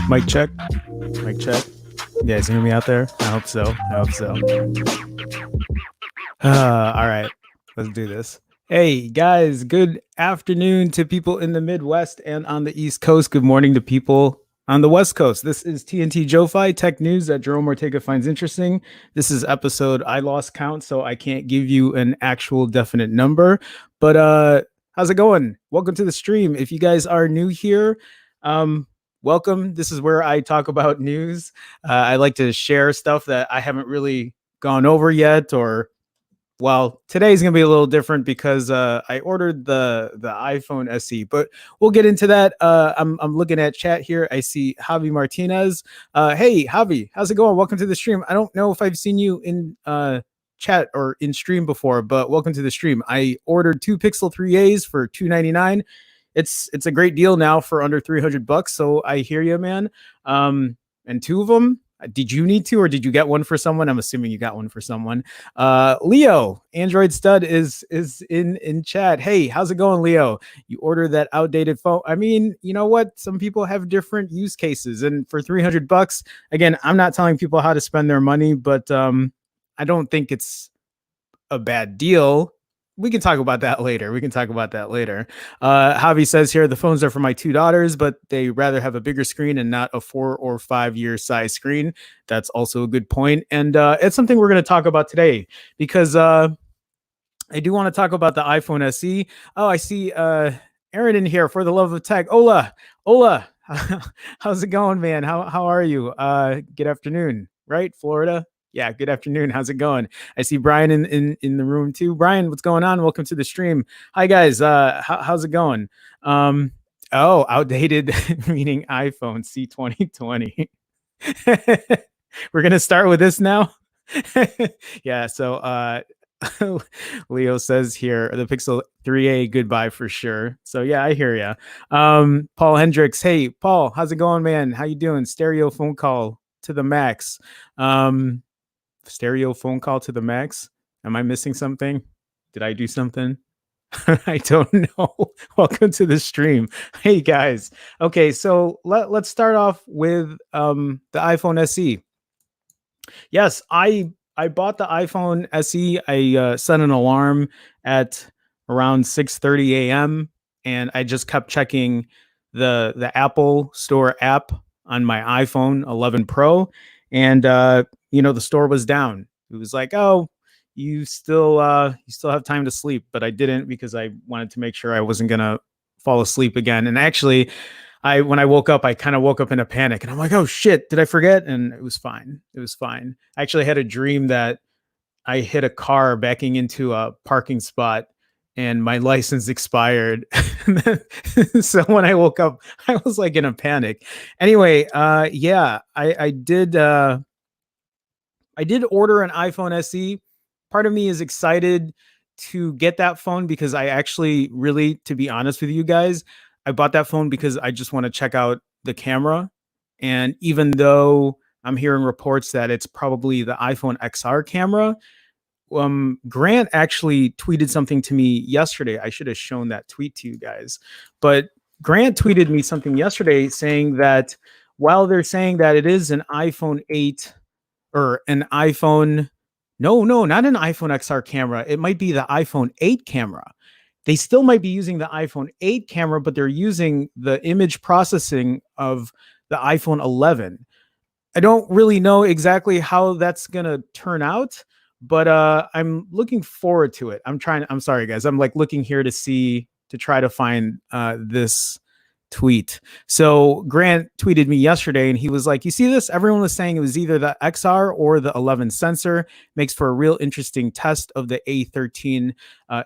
Mic check. Mic check. You guys hear me out there? I hope so. I hope so. All right. Let's do this. Hey, guys. Good afternoon to people in the Midwest and on the East Coast. Good morning to people on the West Coast. This is TNT Jofi Tech News that Jerome Ortega finds interesting. This is episode I lost count, so I can't give you an actual definite number. But how's it going? Welcome to the stream. If you guys are new here, welcome. This is where I talk about news. I like to share stuff that I haven't really gone over yet, or well, today's gonna be a little different because I ordered the iPhone SE, but we'll get into that. I'm looking at chat here. I see Javi Martinez. Hey Javi, how's it going? Welcome to the stream. I don't know if I've seen you in chat or in stream before, but welcome to the stream. I ordered two Pixel 3As for $299. It's a great deal now for under $300. So I hear you, man. And two of them. Did you need to, or did you get one for someone? I'm assuming you got one for someone. Leo, Android Stud is in chat. Hey, how's it going, Leo? You ordered that outdated phone. I mean, you know what? Some people have different use cases, and for $300, again, I'm not telling people how to spend their money, but I don't think it's a bad deal. We can talk about that later. Javi says here, the phones are for my two daughters, but they rather have a bigger screen and not a 4 or 5 year size screen. That's also a good point. And it's something we're going to talk about today because I do want to talk about the iPhone SE. Oh, I see Aaron in here for the love of tech. Ola, how's it going, man? How are you? Good afternoon, right? Florida. Yeah, good afternoon. How's it going? I see Brian in the room too. Brian, what's going on? Welcome to the stream. Hi guys. How's it going? Outdated meaning iPhone C2020. We're gonna start with this now. Yeah. So Leo says here the Pixel 3A goodbye for sure. So yeah, I hear ya. Paul Hendricks. Hey Paul, how's it going, man? How you doing? Stereo phone call to the max. Stereo phone call to the max. Am I missing something? Did I do something? I don't know. Welcome to the stream. Hey guys. Okay, so let's start off with the iPhone SE. Yes, I bought the iPhone SE. I set an alarm at around 6:30 a.m. and I just kept checking the Apple Store app on my iPhone 11 Pro, and the store was down. It was like, oh, you still have time to sleep, but I didn't because I wanted to make sure I wasn't gonna fall asleep again. And actually, when I woke up, I kind of woke up in a panic, and I'm like, oh shit, did I forget? And it was fine. I actually had a dream that I hit a car backing into a parking spot and my license expired. So when I woke up, I was like in a panic. Anyway, yeah, I did order an iPhone SE. Part of me is excited to get that phone because I actually really, to be honest with you guys, I bought that phone because I just want to check out the camera. And even though I'm hearing reports that it's probably the iPhone XR camera, Grant actually tweeted something to me yesterday. I should have shown that tweet to you guys, but Grant tweeted me something yesterday saying that while they're saying that it is an iPhone 8 or an iPhone, no, not an iPhone XR camera. It might be the iPhone 8 camera. They still might be using the iPhone 8 camera, but they're using the image processing of the iPhone 11. I don't really know exactly how that's going to turn out, but I'm looking forward to it. I'm sorry guys. I'm like looking here to try to find this tweet. So Grant tweeted me yesterday and he was like, you see this? Everyone was saying it was either the XR or the 11 sensor. Makes for a real interesting test of the A13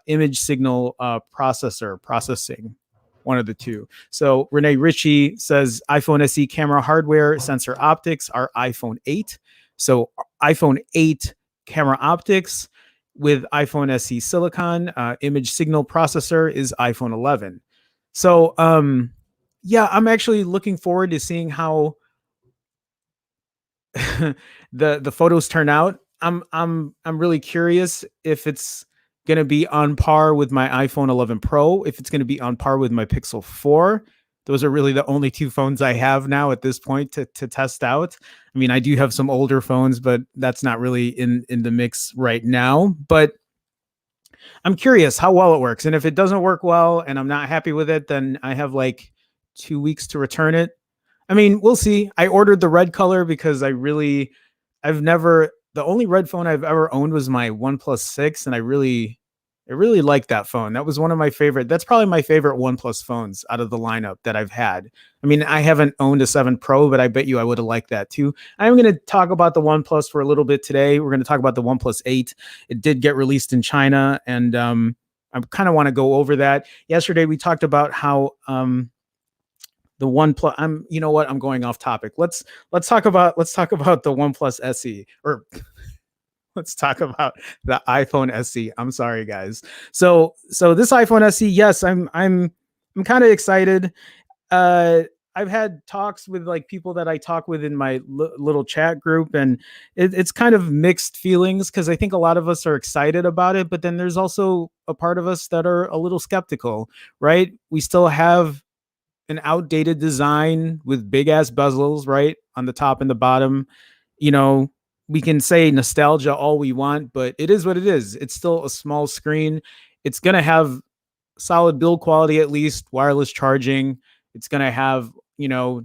image signal processing. One of the two. So Renee Ritchie says iPhone SE camera hardware sensor optics are iPhone 8. So iPhone 8 camera optics with iPhone SE silicon image signal processor is iPhone 11. So yeah, I'm actually looking forward to seeing how the photos turn out. I'm really curious if it's going to be on par with my iPhone 11 Pro, if it's going to be on par with my Pixel 4. those are really the only two phones I have now at this point to test out. I mean, I do have some older phones, but that's not really in the mix right now. But I'm curious how well it works. And if it doesn't work well and I'm not happy with it, then I have like 2 weeks to return it. I mean, we'll see. I ordered the red color because I've never, the only red phone I've ever owned was my OnePlus 6. And I really like that phone. That was one of my favorite, that's probably my favorite OnePlus phones out of the lineup that I've had. I mean, I haven't owned a 7 Pro, but I bet you I would have liked that too. I'm going to talk about the OnePlus for a little bit today. We're going to talk about the OnePlus 8. It did get released in China, and I kind of want to go over that. Yesterday, we talked about how the OnePlus. You know what? I'm going off topic. Let's talk about the OnePlus SE, or let's talk about the iPhone SE. I'm sorry, guys. So this iPhone SE, yes, I'm kind of excited. Uh, I've had talks with like people that I talk with in my little chat group, and it's kind of mixed feelings because I think a lot of us are excited about it, but then there's also a part of us that are a little skeptical, right? We still have an outdated design with big ass bezels, right? On the top and the bottom. You know, we can say nostalgia all we want, but it is what it is. It's still a small screen. It's going to have solid build quality, at least wireless charging. It's going to have,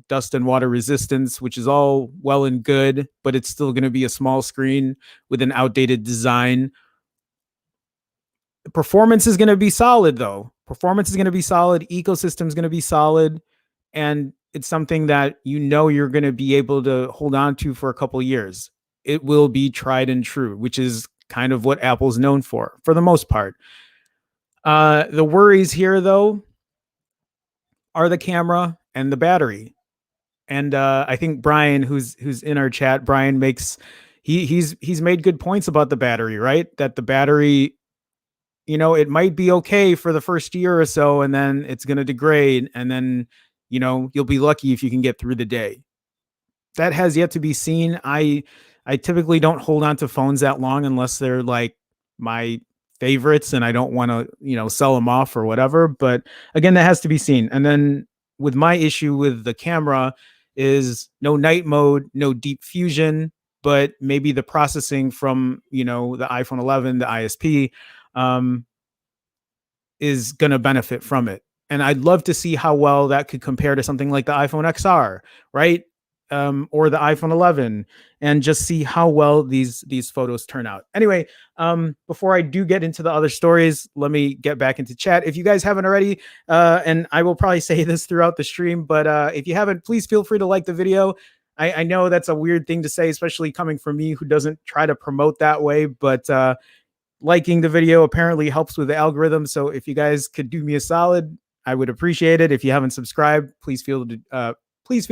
dust and water resistance, which is all well and good, but it's still going to be a small screen with an outdated design. Performance is going to be solid, though. Performance is going to be solid. Ecosystem is going to be solid. And it's something that you're going to be able to hold on to for a couple of years. It will be tried and true, which is kind of what Apple's known for the most part. The worries here, though, are the camera and the battery. And I think Brian, who's in our chat, Brian he's made good points about the battery, right? That the battery, it might be okay for the first year or so, and then it's going to degrade, and then you'll be lucky if you can get through the day. That has yet to be seen. I typically don't hold on to phones that long unless they're like my favorites and I don't want to, sell them off or whatever. But again, that has to be seen. And then with my issue with the camera is no night mode, no deep fusion, but maybe the processing from, the iPhone 11, the ISP, is going to benefit from it. And I'd love to see how well that could compare to something like the iPhone XR, right? Or the iPhone 11, and just see how well these photos turn out. Anyway, before I do get into the other stories, let me get back into chat. If you guys haven't already, and I will probably say this throughout the stream, but if you haven't, please feel free to like the video. I know that's a weird thing to say, especially coming from me who doesn't try to promote that way, but liking the video apparently helps with the algorithm. So if you guys could do me a solid, I would appreciate it. If you haven't subscribed, please feel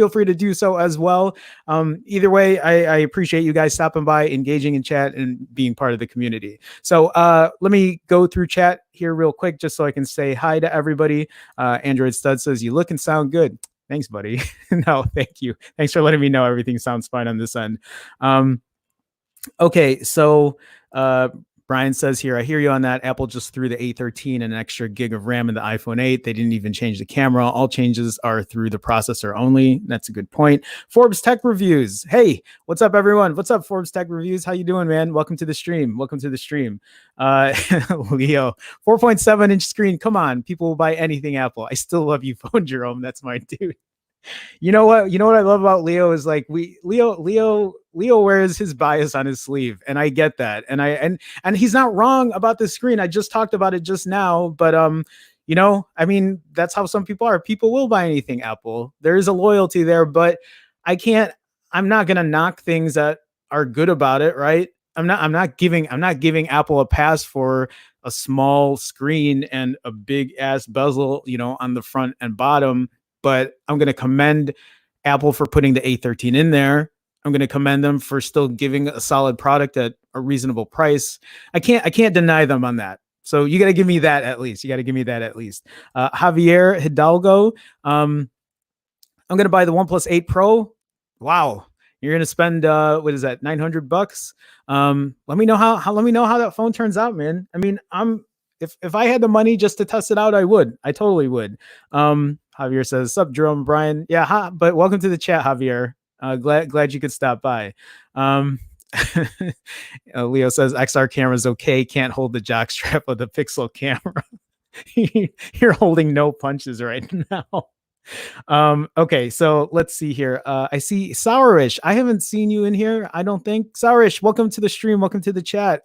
free to do so as well. Either way, I appreciate you guys stopping by, engaging in chat, and being part of the community. So let me go through chat here real quick, just so I can say hi to everybody. Android Stud says, you look and sound good. Thanks, buddy. No, thank you. Thanks for letting me know everything sounds fine on this end. Okay, so Brian says here, I hear you on that. Apple just threw the A13 and an extra gig of RAM in the iPhone 8. They didn't even change the camera. All changes are through the processor only. That's a good point. Forbes Tech Reviews. Hey, what's up, everyone? What's up, Forbes Tech Reviews? How you doing, man? Welcome to the stream. Leo, 4.7-inch screen. Come on, people will buy anything Apple. I still love you, phone, Jerome. That's my dude. You know what I love about Leo is like Leo wears his bias on his sleeve, and I get that. And he's not wrong about the screen. I just talked about it just now, but I mean, that's how some people are. People will buy anything Apple. There is a loyalty there, but I'm not going to knock things that are good about it, right? I'm not giving Apple a pass for a small screen and a big ass bezel, on the front and bottom. But I'm going to commend Apple for putting the A13 in there. I'm going to commend them for still giving a solid product at a reasonable price. I can't deny them on that. So you got to give me that at least. Javier Hidalgo. I'm going to buy the OnePlus 8 Pro. Wow. You're going to spend, what is that? $900. Let me know how that phone turns out, man. I mean, if I had the money just to test it out, I would. I totally would. Javier says, "Sup, Jerome Brian? Yeah, but welcome to the chat, Javier. Glad you could stop by." Um, Leo says XR camera's okay. Can't hold the jock strap of the Pixel camera. You're holding no punches right now. Okay, so let's see here. I see Sourish. I haven't seen you in here, I don't think. Sourish, welcome to the stream. Welcome to the chat.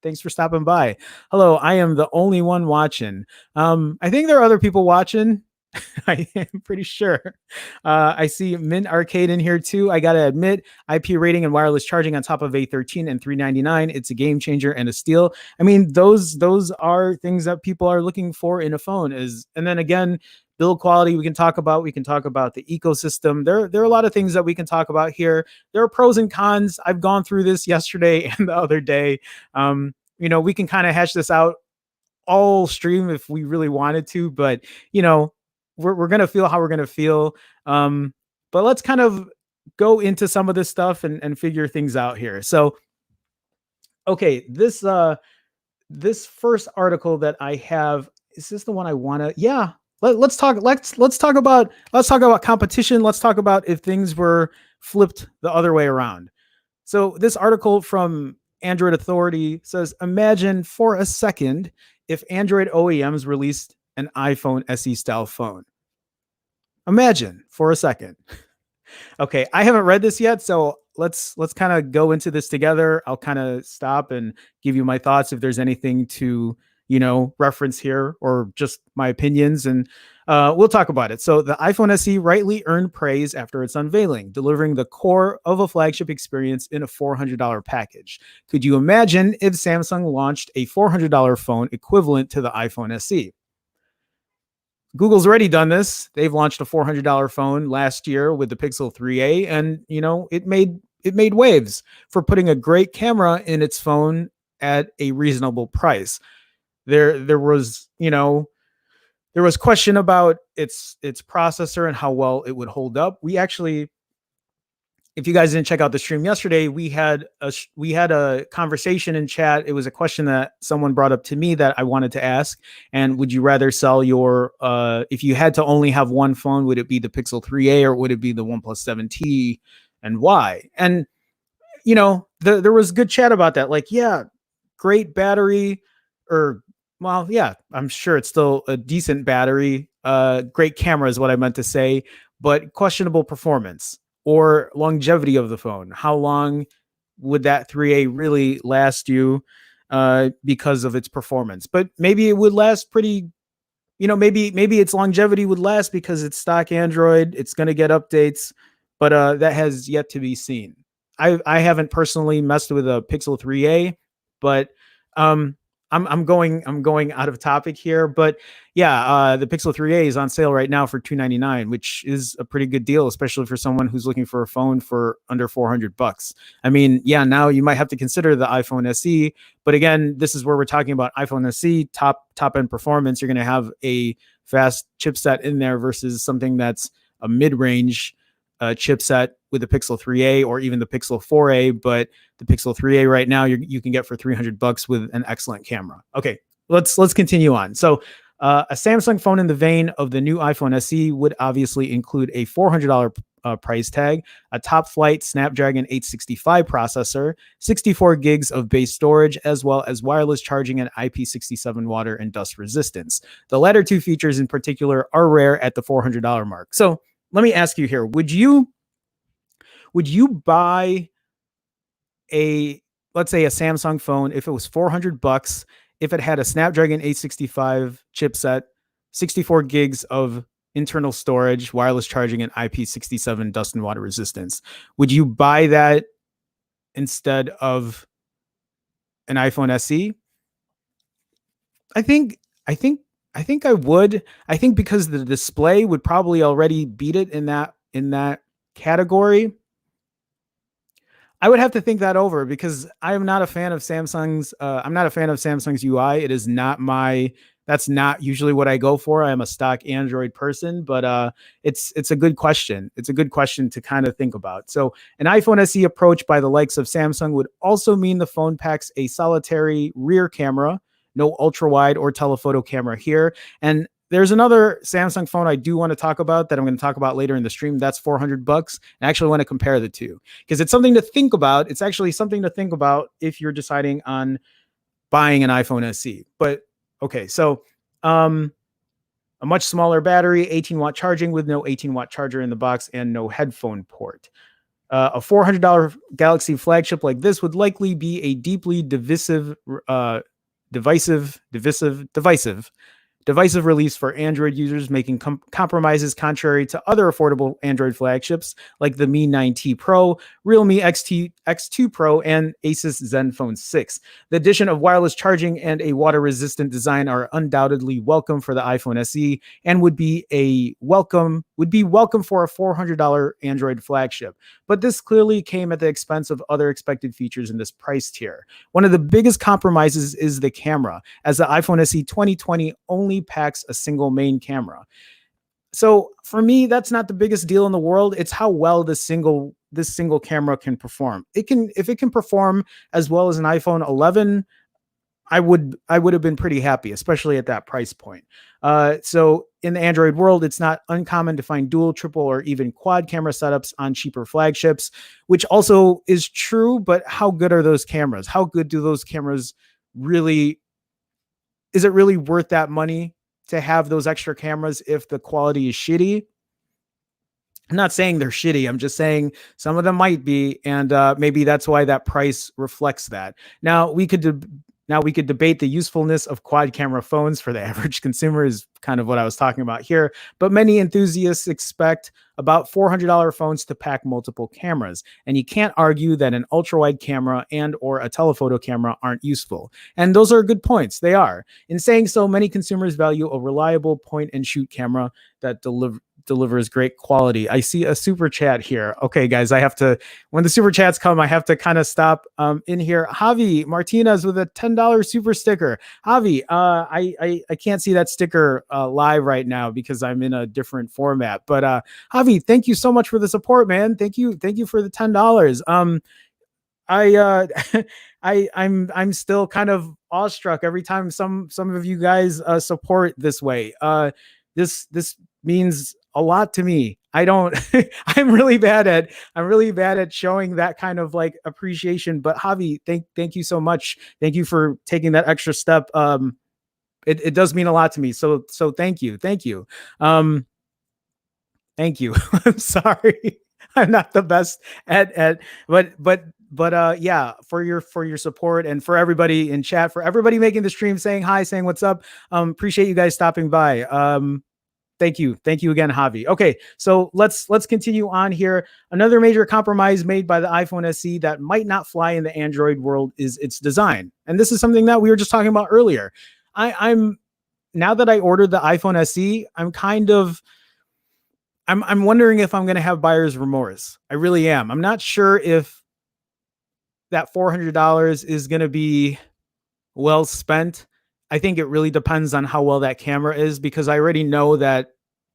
Thanks for stopping by. Hello, I am the only one watching. I think there are other people watching. I am pretty sure. I see Mint Arcade in here too. I gotta admit, IP rating and wireless charging on top of A13 and 399. It's a game changer and a steal. I mean, those are things that people are looking for in a phone. And then again, build quality we can talk about. We can talk about the ecosystem. There are a lot of things that we can talk about here. There are pros and cons. I've gone through this yesterday and the other day. We can kind of hash this out all stream if we really wanted to, but we're gonna feel how we're gonna feel. But let's kind of go into some of this stuff and figure things out here. So, okay, this first article that I have, is this the one I want to? Yeah, let's talk about competition. Let's talk about if things were flipped the other way around. So this article from Android Authority says, imagine for a second if Android OEMs released an iPhone SE style phone. Imagine for a second. Okay, I haven't read this yet, so let's kind of go into this together. I'll kind of stop and give you my thoughts if there's anything to reference here or just my opinions, and we'll talk about it. So the iPhone SE rightly earned praise after its unveiling, delivering the core of a flagship experience in a $400 package. Could you imagine if Samsung launched a $400 phone equivalent to the iPhone SE? Google's already done this. They've launched a $400 phone last year with the Pixel 3a, and it made waves for putting a great camera in its phone at a reasonable price. There was question about its processor and how well it would hold up. We actually, if you guys didn't check out the stream yesterday, we had a conversation in chat. It was a question that someone brought up to me that I wanted to ask. And would you rather sell your, if you had to only have one phone, would it be the Pixel 3a or would it be the OnePlus 7T, and why? And, there was good chat about that. Like, yeah, great battery, I'm sure it's still a decent battery. Great camera is what I meant to say, but questionable performance or longevity of the phone. How long would that 3A really last you because of its performance? But maybe it would last pretty, maybe its longevity would last because it's stock Android. It's going to get updates, but that has yet to be seen. I haven't personally messed with a Pixel 3A, but I'm going out of topic here, but yeah, the Pixel 3a is on sale right now for $299, which is a pretty good deal, especially for someone who's looking for a phone for under $400. I mean, yeah, now you might have to consider the iPhone SE, but again, this is where we're talking about iPhone SE top end performance. You're going to have a fast chipset in there versus something that's a mid-range chipset with the Pixel 3a or even the Pixel 4a, but the Pixel 3a right now you can get for $300 with an excellent camera. Okay, let's continue on. So a Samsung phone in the vein of the new iPhone SE would obviously include a $400 price tag, a top flight Snapdragon 865 processor, 64 gigs of base storage, as well as wireless charging and IP67 water and dust resistance. The latter two features in particular are rare at the $400 mark. So let me ask you here, would you buy let's say a Samsung phone if it was $400, if it had a Snapdragon 865 chipset, 64 gigs of internal storage, wireless charging, and IP67 dust and water resistance? Would you buy that instead of an iPhone SE? I think I would. I think because the display would probably already beat it in that category. I would have to think that over because I am not a fan of Samsung's. I'm not a fan of Samsung's UI. It is not that's not usually what I go for. I am a stock Android person, but it's a good question. It's a good question to kind of think about. So an iPhone SE approach by the likes of Samsung would also mean the phone packs a solitary rear camera, no ultra wide or telephoto camera here. And there's another Samsung phone I do want to talk about that I'm going to talk about later in the stream. That's $400. I actually want to compare the two because it's something to think about. It's actually something to think about if you're deciding on buying an iPhone SE. But okay, so a much smaller battery, 18-watt charging with no 18-watt charger in the box and no headphone port. A $400 Galaxy flagship like this would likely be a deeply divisive release for Android users, making compromises contrary to other affordable Android flagships like the Mi 9T Pro, Realme X2 Pro, and Asus Zenfone 6. The addition of wireless charging and a water-resistant design are undoubtedly welcome for the iPhone SE and would be welcome for a $400 Android flagship. But this clearly came at the expense of other expected features in this price tier. One of the biggest compromises is the camera, as the iPhone SE 2020 only packs a single main camera. So for me, that's not the biggest deal in the world. It's how well this single camera can perform. If it can perform as well as an iPhone 11, I would have been pretty happy, especially at that price point. So in the Android world, it's not uncommon to find dual, triple, or even quad camera setups on cheaper flagships, which also is true. But how good are those cameras? How good do those cameras really? Is it really worth that money to have those extra cameras if the quality is shitty? I'm not saying they're shitty. I'm just saying some of them might be, and maybe that's why that price reflects that. Now we could debate the usefulness of quad camera phones for the average consumer, is kind of what I was talking about here. But many enthusiasts expect about $400 phones to pack multiple cameras. And you can't argue that an ultra wide camera and or a telephoto camera aren't useful. And those are good points. They are. In saying so, many consumers value a reliable point and shoot camera that delivers great quality. I see a super chat here. Okay, guys, when the super chats come, I have to kind of stop in here. Javi Martinez with a $10 super sticker. Javi, I can't see that sticker live right now because I'm in a different format. But Javi, thank you so much for the support, man. Thank you for the $10. I'm still kind of awestruck every time some of you guys support this way. This means a lot to me. I'm really bad at showing that kind of like appreciation, but Javi, thank you so much. Thank you for taking that extra step. It does mean a lot to me. So thank you. Thank you. I'm sorry. I'm not the best but yeah, for your support and for everybody in chat, for everybody making the stream, saying hi, saying what's up. Appreciate you guys stopping by. Thank you again, Javi. Okay, so let's continue on here. Another major compromise made by the iPhone SE that might not fly in the Android world is its design, and this is something that we were just talking about earlier. I'm now that I ordered the iPhone SE, I'm wondering if I'm going to have buyer's remorse. I really am. I'm not sure if that $400 is going to be well spent. I think it really depends on how well that camera is, because I already know that,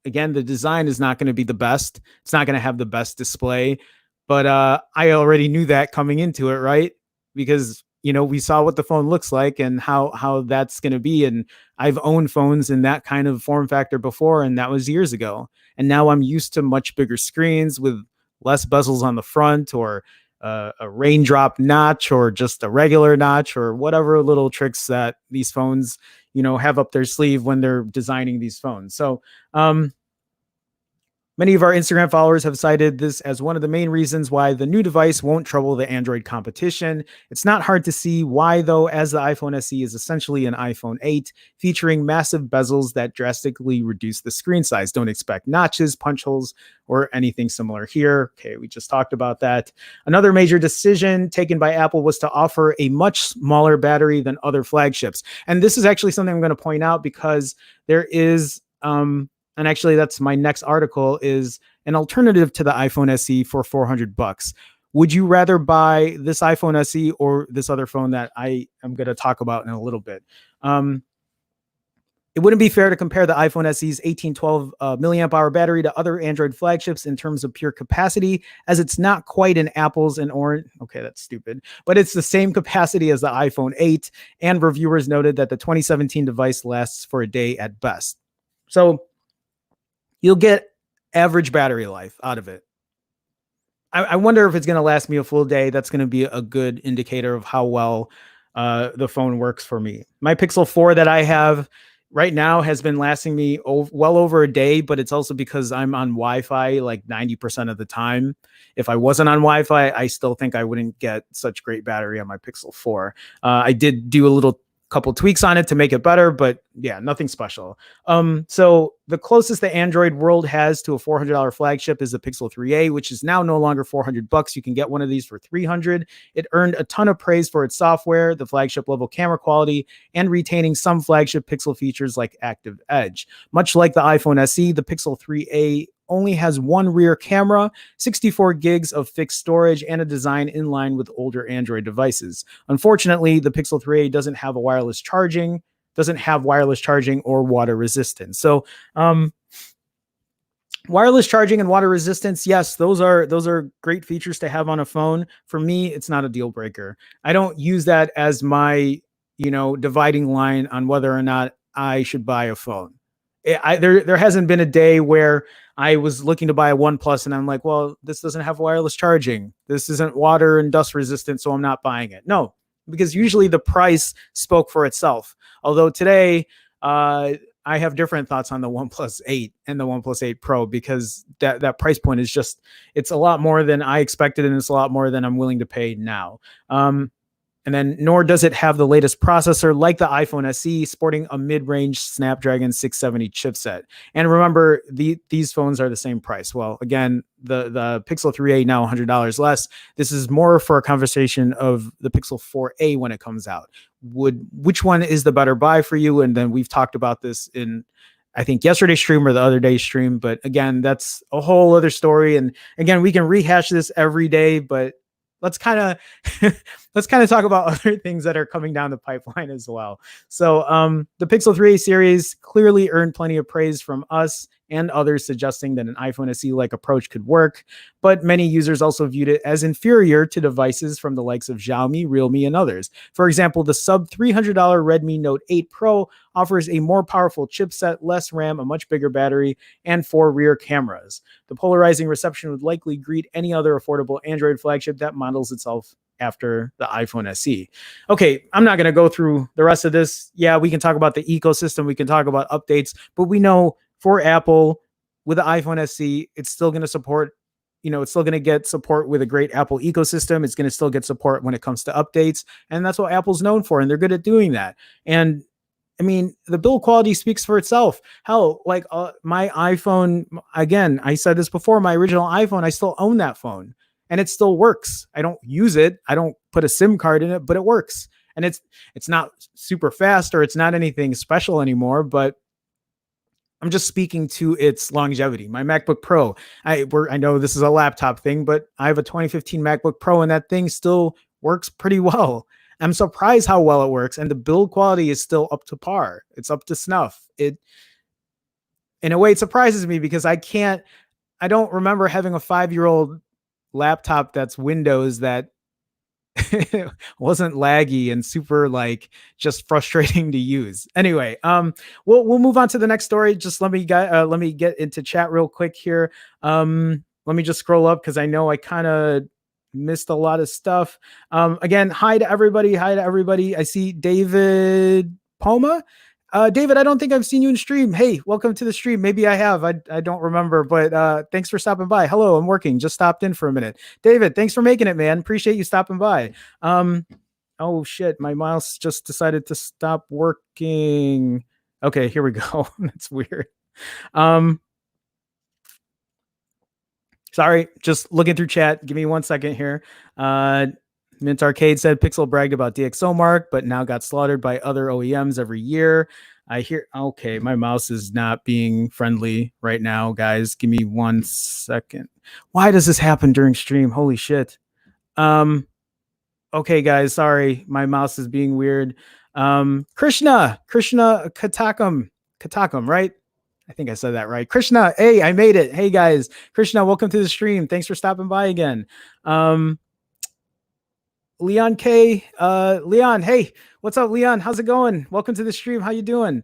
again, the design is not going to be the best. It's not going to have the best display, but I already knew that coming into it, right? Because, we saw what the phone looks like and how that's going to be. And I've owned phones in that kind of form factor before, and that was years ago. And now I'm used to much bigger screens with less bezels on the front, or a raindrop notch, or just a regular notch, or whatever little tricks that these phones, have up their sleeve when they're designing these phones. So, many of our Instagram followers have cited this as one of the main reasons why the new device won't trouble the Android competition. It's not hard to see why, though, as the iPhone SE is essentially an iPhone 8, featuring massive bezels that drastically reduce the screen size. Don't expect notches, punch holes, or anything similar here. Okay, we just talked about that. Another major decision taken by Apple was to offer a much smaller battery than other flagships. And this is actually something I'm going to point out, because there is... and actually, that's my next article, is an alternative to the iPhone SE for $400. Would you rather buy this iPhone SE or this other phone that I am going to talk about in a little bit? It It wouldn't be fair to compare the iPhone SE's 1812 milliamp hour battery to other Android flagships in terms of pure capacity, as it's not quite an apples and orange. Okay, that's stupid, but it's the same capacity as the iPhone 8. And reviewers noted that the 2017 device lasts for a day at best. So you'll get average battery life out of it. I wonder if it's going to last me a full day. That's going to be a good indicator of how well the phone works for me. My Pixel 4 that I have right now has been lasting me well over a day, but it's also because I'm on Wi-Fi like 90% of the time. If I wasn't on Wi-Fi, I still think I wouldn't get such great battery on my Pixel 4. I did do a little couple tweaks on it to make it better, but yeah, nothing special. So the closest the Android world has to a $400 flagship is the Pixel 3a, which is now no longer $400. You can get one of these for $300. It earned a ton of praise for its software, the flagship level camera quality, and retaining some flagship Pixel features like Active Edge. Much like the iPhone SE, the Pixel 3a only has one rear camera, 64 gigs of fixed storage, and a design in line with older Android devices. Unfortunately, the Pixel 3a doesn't have wireless charging or water resistance. So, wireless charging and water resistance, yes, those are great features to have on a phone. For me, it's not a deal breaker. I don't use that as my, dividing line on whether or not I should buy a phone. There hasn't been a day where I was looking to buy a OnePlus and I'm like, well, this doesn't have wireless charging. This isn't water and dust resistant, so I'm not buying it. No, because usually the price spoke for itself. Although today, I have different thoughts on the OnePlus 8 and the OnePlus 8 Pro, because that price point is just, it's a lot more than I expected, and it's a lot more than I'm willing to pay now. And then nor does it have the latest processor like the iPhone SE, sporting a mid-range Snapdragon 670 chipset. And remember, these phones are the same price. Well, again, the Pixel 3a now $100 less. This is more for a conversation of the Pixel 4a when it comes out. Which one is the better buy for you? And then we've talked about this in, I think, yesterday's stream or the other day's stream. But again, that's a whole other story. And again, we can rehash this every day, but let's kind of talk about other things that are coming down the pipeline as well. So the Pixel 3a series clearly earned plenty of praise from us and others, suggesting that an iPhone SE-like approach could work. But many users also viewed it as inferior to devices from the likes of Xiaomi, Realme, and others. For example, the sub $300 Redmi Note 8 Pro offers a more powerful chipset, less RAM, a much bigger battery, and 4 rear cameras. The polarizing reception would likely greet any other affordable Android flagship that models itself after the iPhone SE. Okay, I'm not going to go through the rest of this. Yeah, we can talk about the ecosystem. We can talk about updates, but we know for Apple with the iPhone SE, it's still going to support, it's still going to get support with a great Apple ecosystem. It's going to still get support when it comes to updates. And that's what Apple's known for. And they're good at doing that. And I mean, the build quality speaks for itself. Hell, like my iPhone, again, I said this before, my original iPhone, I still own that phone and it still works. I don't use it. I don't put a SIM card in it, but it works. And it's not super fast or it's not anything special anymore, but I'm just speaking to its longevity. My MacBook Pro, I know this is a laptop thing, but I have a 2015 MacBook Pro and that thing still works pretty well. I'm surprised how well it works, and the build quality is still up to par. It's up to snuff. In a way, it surprises me because I don't remember having a 5-year-old laptop that's Windows that wasn't laggy and super just frustrating to use. Anyway, we'll move on to the next story. Just let me get into chat real quick here. Let me just scroll up because I know I kind of missed a lot of stuff. Again, hi to everybody. I see David Poma. David, I don't think I've seen you in stream. Hey, welcome to the stream. Maybe I have. I don't remember, but thanks for stopping by. Hello, I'm working. Just stopped in for a minute. David, thanks for making it, man. Appreciate you stopping by. Oh shit, my mouse just decided to stop working. Okay, here we go. That's weird. Sorry, just looking through chat. Give me 1 second here. Mint Arcade said Pixel bragged about DxOMark, but now got slaughtered by other OEMs every year. I hear, okay, my mouse is not being friendly right now, guys. Give me 1 second. Why does this happen during stream? Holy shit. Okay, guys, sorry. My mouse is being weird. Krishna Katakam. Katakum, right? I think I said that right. Krishna, hey, I made it. Hey guys, Krishna, welcome to the stream. Thanks for stopping by again. Leon K. Leon, hey, what's up, Leon? How's it going? Welcome to the stream. How you doing?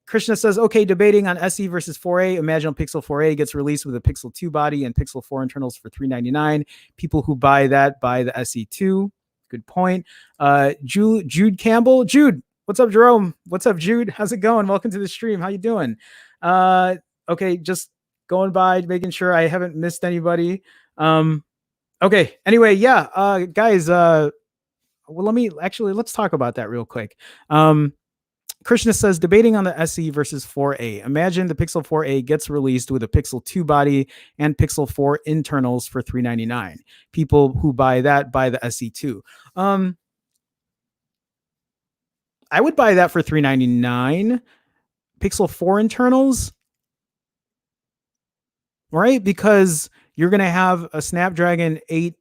Krishna says, okay, debating on SE versus 4A. Imagine Pixel 4A gets released with a Pixel 2 body and Pixel 4 internals for $399. People who buy that buy the SE2. Good point. Jude Campbell. Jude, what's up, Jerome? What's up, Jude? How's it going? Welcome to the stream. How you doing? Okay, just going by, making sure I haven't missed anybody. Okay. Anyway, yeah, guys. Well, let's talk about that real quick. Krishna says, debating on the SE versus 4A. Imagine the Pixel 4A gets released with a Pixel 2 body and Pixel 4 internals for $399. People who buy that buy the SE2. I would buy that for $399. Pixel 4 internals, right? Because you're going to have a Snapdragon 8.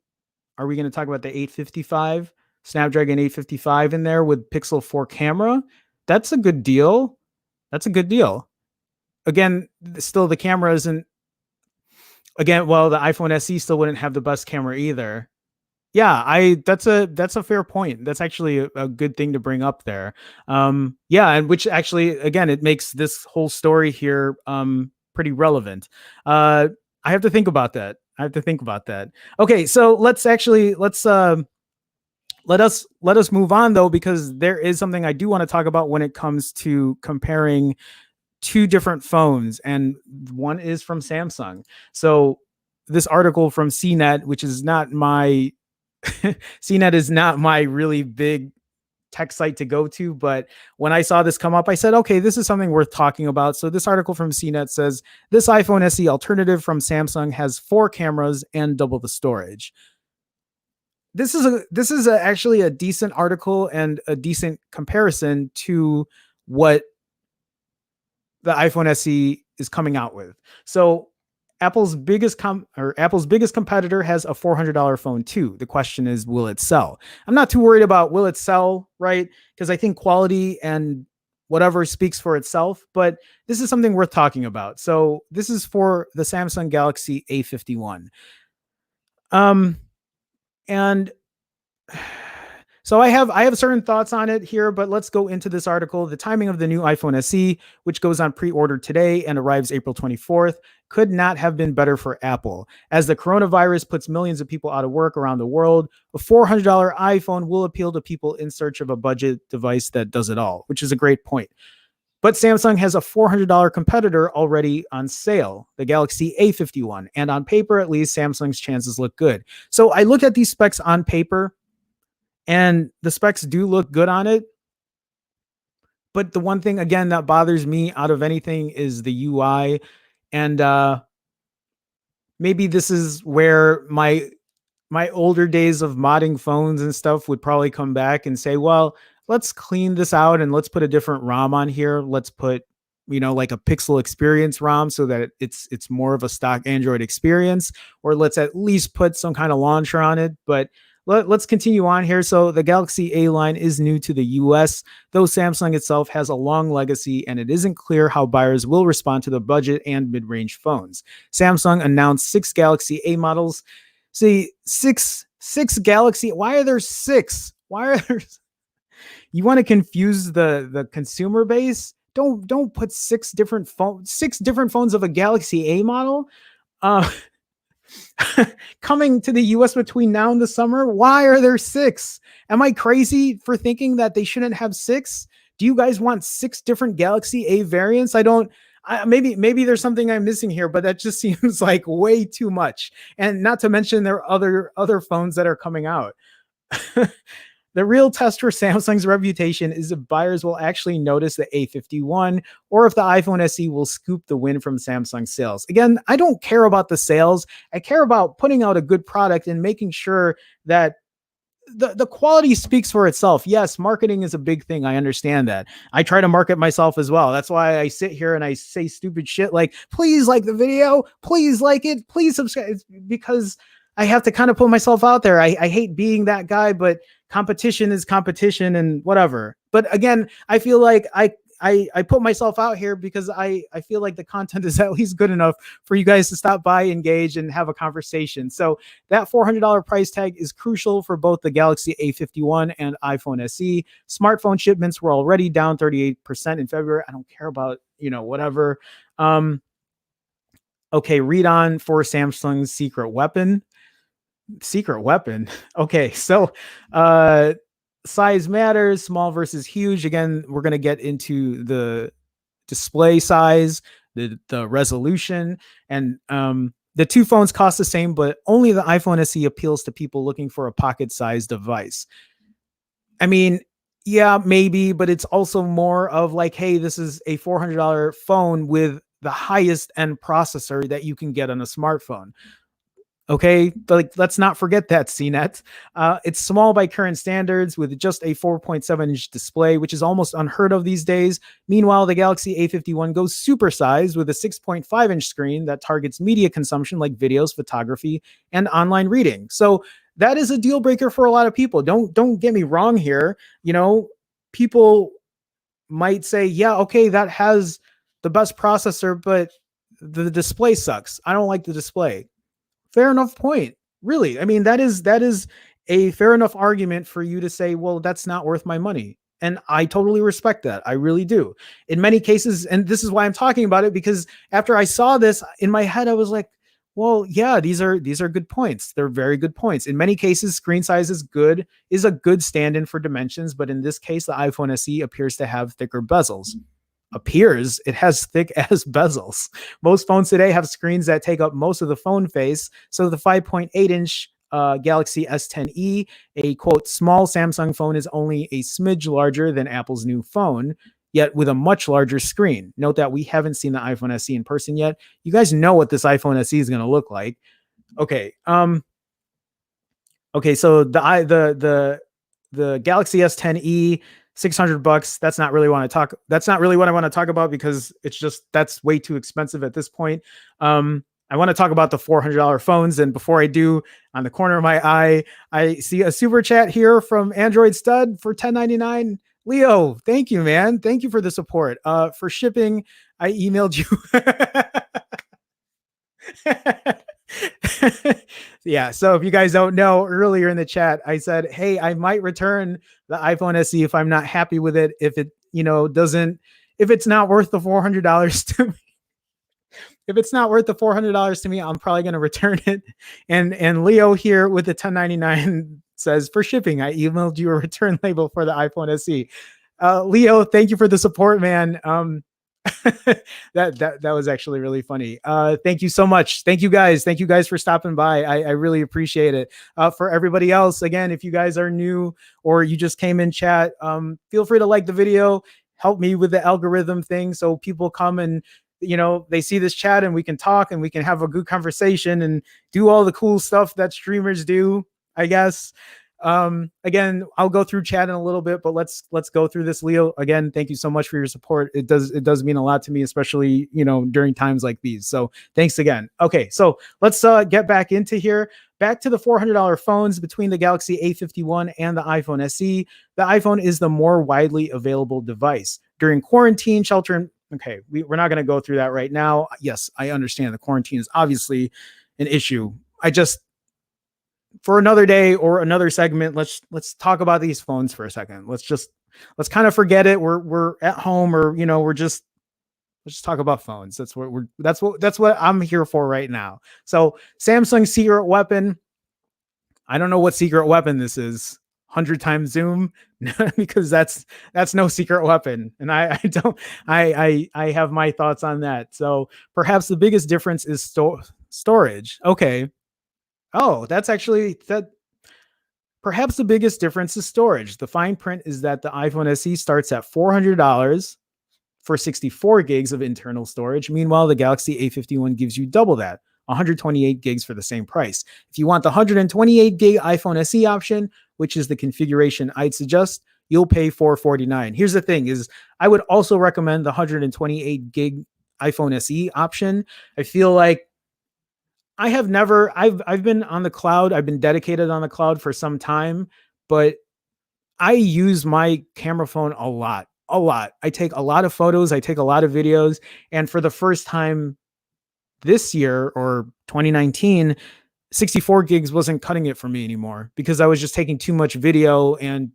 Are we going to talk about the 855? Snapdragon 855 in there with Pixel 4 camera? That's a good deal. That's a good deal. Again, still the camera isn't. Again, well, the iPhone SE still wouldn't have the best camera either. Yeah, that's a fair point. That's actually a good thing to bring up there. Yeah, and which actually, again, it makes this whole story here pretty relevant. I have to think about that. Okay, so let us move on though, because there is something I do want to talk about when it comes to comparing two different phones, and one is from Samsung. So this article from CNET, which is not my CNET is not my really big tech site to go to, but when I saw this come up, I said, okay, this is something worth talking about. So this article from CNET says this iPhone SE alternative from Samsung has 4 cameras and double the storage. This is actually a decent article and a decent comparison to what the iPhone SE is coming out with. So Apple's biggest competitor has a $400 phone too. The question is, will it sell? I'm not too worried about will it sell, right? Because I think quality and whatever speaks for itself, but this is something worth talking about. So this is for the Samsung Galaxy A51. And so I have certain thoughts on it here, but let's go into this article. The timing of the new iPhone SE, which goes on pre-order today and arrives April 24th, could not have been better for Apple. As the coronavirus puts millions of people out of work around the world, a $400 iPhone will appeal to people in search of a budget device that does it all, which is a great point. But Samsung has a $400 competitor already on sale, the Galaxy A51. And on paper, at least, Samsung's chances look good. So I looked at these specs on paper, and the specs do look good on it. But the one thing, again, that bothers me out of anything is the UI. And maybe this is where my older days of modding phones and stuff would probably come back and say, well, let's clean this out and let's put a different ROM on here. Let's put, like a Pixel Experience ROM so that it's more of a stock Android experience, or let's at least put some kind of launcher on it. But let's continue on here. So the Galaxy A line is new to the US, though Samsung itself has a long legacy, and it isn't clear how buyers will respond to the budget and mid-range phones. Samsung announced 6 Galaxy A models. See, six Galaxy. Why are there 6? Why are there? You want to confuse the consumer base? Don't put 6 different phones of a Galaxy A model. Coming to the US between now and the summer. Why are there 6? Am I crazy for thinking that they shouldn't have 6? Do you guys want 6 different Galaxy A variants? Maybe there's something I'm missing here, but that just seems like way too much. And not to mention there are other phones that are coming out. The real test for Samsung's reputation is if buyers will actually notice the A51, or if the iPhone SE will scoop the win from Samsung sales. Again, I don't care about the sales. I care about putting out a good product and making sure that the quality speaks for itself. Yes, marketing is a big thing. I understand that. I try to market myself as well. That's why I sit here and I say stupid shit like, please like the video, please like it, please subscribe. It's because I have to kind of put myself out there. I hate being that guy, but competition is competition and whatever. But again, I feel like I I put myself out here because I feel like the content is at least good enough for you guys to stop by, engage, and have a conversation. So that $400 price tag is crucial for both the Galaxy A51 and iPhone SE. Smartphone shipments were already down 38% in February. I don't care about, whatever. Um, okay, read on for Samsung's secret weapon. Secret weapon. Okay, so size matters, small versus huge. Again, we're going to get into the display size, the resolution, and the two phones cost the same, but only the iPhone SE appeals to people looking for a pocket-sized device. I mean, yeah, maybe, but it's also more of like, hey, this is a $400 phone with the highest end processor that you can get on a smartphone. Okay, like let's not forget that CNET. It's small by current standards with just a 4.7-inch display, which is almost unheard of these days. Meanwhile, the Galaxy A51 goes supersized with a 6.5-inch screen that targets media consumption like videos, photography, and online reading. So that is a deal breaker for a lot of people. Don't get me wrong here. People might say, yeah, okay, that has the best processor, but the display sucks. I don't like the display. Fair enough point. Really. I mean, that is a fair enough argument for you to say, well, that's not worth my money. And I totally respect that. I really do. In many cases, and this is why I'm talking about it, because after I saw this in my head, I was like, well, yeah, these are good points. They're very good points. In many cases, screen size is a good stand-in for dimensions, but in this case, the iPhone SE appears to have thicker bezels. Appears it has thick as bezels. Most phones today have screens that take up most of the phone face. So the 5.8-inch Galaxy S10e, a quote small Samsung phone, is only a smidge larger than Apple's new phone, yet with a much larger screen. Note that we haven't seen the iPhone SE in person yet. You guys know what this iPhone SE is going to look like. Okay. Okay. So the Galaxy S10e, $600. That's not really what I want to talk about because that's way too expensive at this point. I want to talk about the $400 phones. And before I do, on the corner of my eye, I see a super chat here from Android Stud for $10.99. Leo, thank you, man. Thank you for the support. For shipping, I emailed you. Yeah. So if you guys don't know, earlier in the chat, I said, hey, I might return the iPhone SE if I'm not happy with it. If it, if it's not worth the $400 to me. If it's not worth the $400 to me, I'm probably going to return it. And Leo here with the $10.99 says, for shipping, I emailed you a return label for the iPhone SE. Leo, thank you for the support, man. That was actually really funny. Thank you so much. Thank you guys for stopping by. I really appreciate it. For everybody else, again, if you guys are new or you just came in chat, feel free to like the video, help me with the algorithm thing so people come and they see this chat and we can talk and we can have a good conversation and do all the cool stuff that streamers do, I guess. Again, I'll go through chat in a little bit, but let's go through this. Leo, again, thank you so much for your support. It does mean a lot to me, especially during times like these. So thanks again. Okay, so let's get back into here. Back to the $400 phones. Between the Galaxy A51 and the iPhone SE, the iPhone is the more widely available device. During quarantine, okay, we're not going to go through that right now. Yes, I understand the quarantine is obviously an issue. For another day or another segment, let's talk about these phones for a second. Let's kind of forget it. We're at home, or let's just talk about phones. That's what I'm here for right now. So Samsung's secret weapon. I don't know what secret weapon this is. 100 times zoom, because that's no secret weapon, and I have my thoughts on that. So perhaps the biggest difference is storage. Okay. Oh, that's actually that. Perhaps the biggest difference is storage. The fine print is that the iPhone SE starts at $400 for 64 gigs of internal storage. Meanwhile, the Galaxy A51 gives you double that, 128 gigs for the same price. If you want the 128 gig iPhone SE option, which is the configuration I'd suggest, you'll pay $449. Here's the thing: is I would also recommend the 128 gig iPhone SE option. I feel like I've been on the cloud. I've been dedicated on the cloud for some time, but I use my camera phone a lot a lot. I take a lot of photos, I take a lot of videos, and for the first time this year or 2019, 64 gigs wasn't cutting it for me anymore because I was just taking too much video and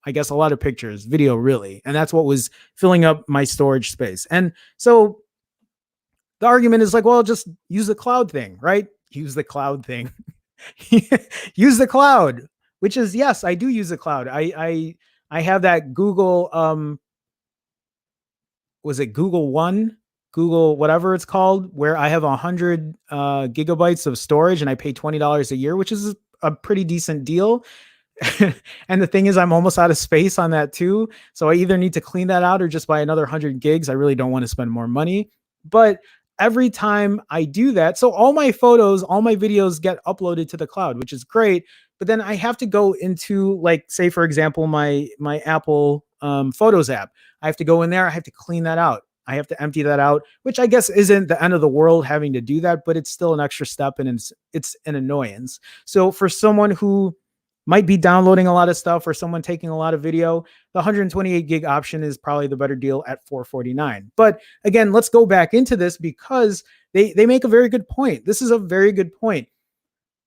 I guess a lot of pictures, video really. And that's what was filling up my storage space. And so the argument is like, well, just use the cloud thing, right? Use the cloud thing. Use the cloud, which is yes, I do use the cloud. I have that Google was it Google One, Google whatever it's called, where I have 100 gigabytes of storage and I pay $20 a year, which is a pretty decent deal. And the thing is, I'm almost out of space on that too. So I either need to clean that out or just buy another 100 gigs. I really don't want to spend more money. But every time I do that, so all my photos, all my videos get uploaded to the cloud, which is great. But then I have to go into, like, say, for example, my Apple Photos app. I have to go in there. I have to clean that out. I have to empty that out, which I guess isn't the end of the world having to do that, but it's still an extra step and it's an annoyance. So for someone who might be downloading a lot of stuff or someone taking a lot of video, the 128 gig option is probably the better deal at $449. But again, let's go back into this because they make a very good point. This is a very good point.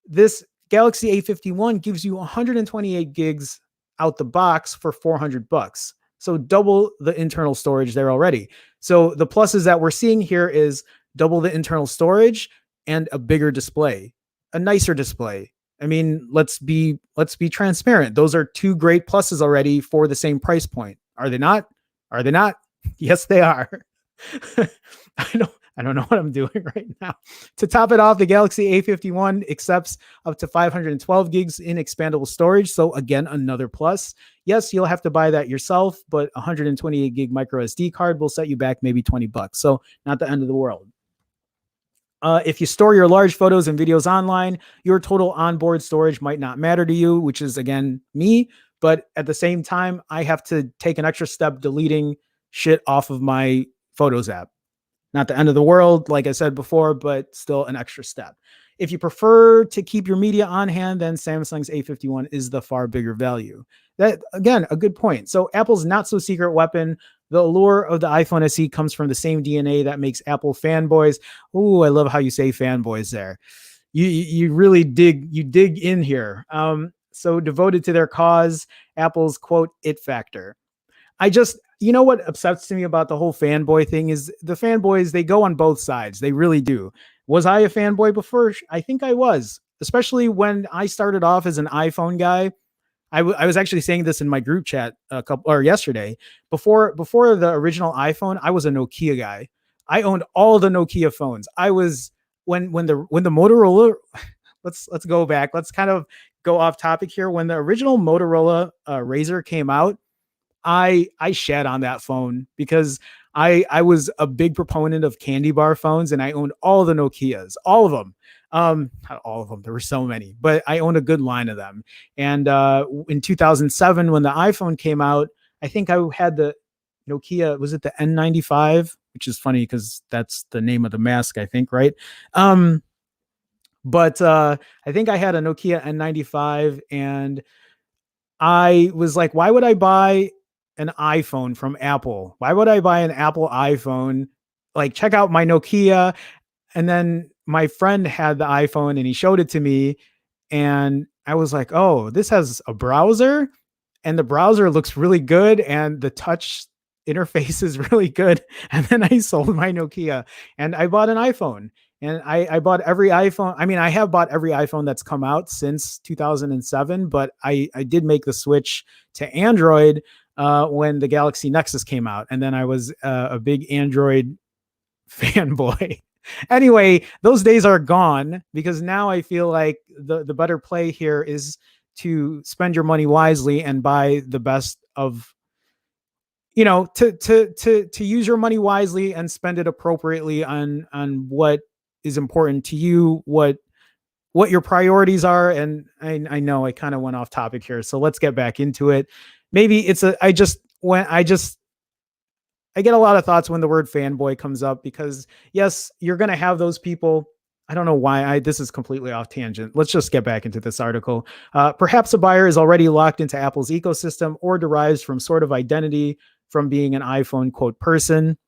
This Galaxy A51 gives you 128 gigs out the box for $400. So double the internal storage there already. So the pluses that we're seeing here is double the internal storage and a bigger display, a nicer display. I mean, let's be transparent. Those are two great pluses already for the same price point. Are they not? Are they not? Yes, they are. I don't know what I'm doing right now. To top it off, the Galaxy A51 accepts up to 512 gigs in expandable storage. So again, another plus. Yes, you'll have to buy that yourself, but 128 gig micro SD card will set you back maybe $20. So not the end of the world. If you store your large photos and videos online, your total onboard storage might not matter to you, which is, again, me. But at the same time, I have to take an extra step deleting shit off of my Photos app. Not the end of the world, like I said before, but still an extra step. If you prefer to keep your media on hand, then Samsung's A51 is the far bigger value. That, again, a good point. So Apple's not so secret weapon. The allure of the iPhone SE comes from the same DNA that makes Apple fanboys. Ooh, I love how you say fanboys there. You really dig in here. So devoted to their cause, Apple's quote it factor. You know what upsets me about the whole fanboy thing is the fanboys, they go on both sides. They really do. Was I a fanboy before? I think I was, especially when I started off as an iPhone guy. I was actually saying this in my group chat yesterday. Before the original iPhone, I was a Nokia guy. I owned all the Nokia phones. I was when the Motorola. Let's go back. Let's kind of go off topic here. When the original Motorola Razr came out, I shat on that phone because I was a big proponent of candy bar phones and I owned all the Nokias, all of them. Not all of them. There were so many, but I owned a good line of them. And in 2007, when the iPhone came out, I think I had the Nokia, was it the N95, which is funny because that's the name of the mask, I think, right? But I think I had a Nokia N95 and I was like, why would I buy an iPhone from Apple? Why would I buy an Apple iPhone? Like, check out my Nokia. And then my friend had the iPhone and he showed it to me. And I was like, oh, this has a browser and the browser looks really good. And the touch interface is really good. And then I sold my Nokia and I bought an iPhone. And I bought every iPhone. I mean, I have bought every iPhone that's come out since 2007, but I did make the switch to Android when the Galaxy Nexus came out. And then I was a big Android fanboy. Anyway, those days are gone because now I feel like the better play here is to spend your money wisely and buy the best of, to use your money wisely and spend it appropriately on what is important to you, what your priorities are. And I know I kind of went off topic here, so let's get back into it. Maybe I get a lot of thoughts when the word fanboy comes up because yes, you're going to have those people. I don't know why this is completely off tangent. Let's just get back into this article. Perhaps a buyer is already locked into Apple's ecosystem or derives from sort of identity from being an iPhone quote person.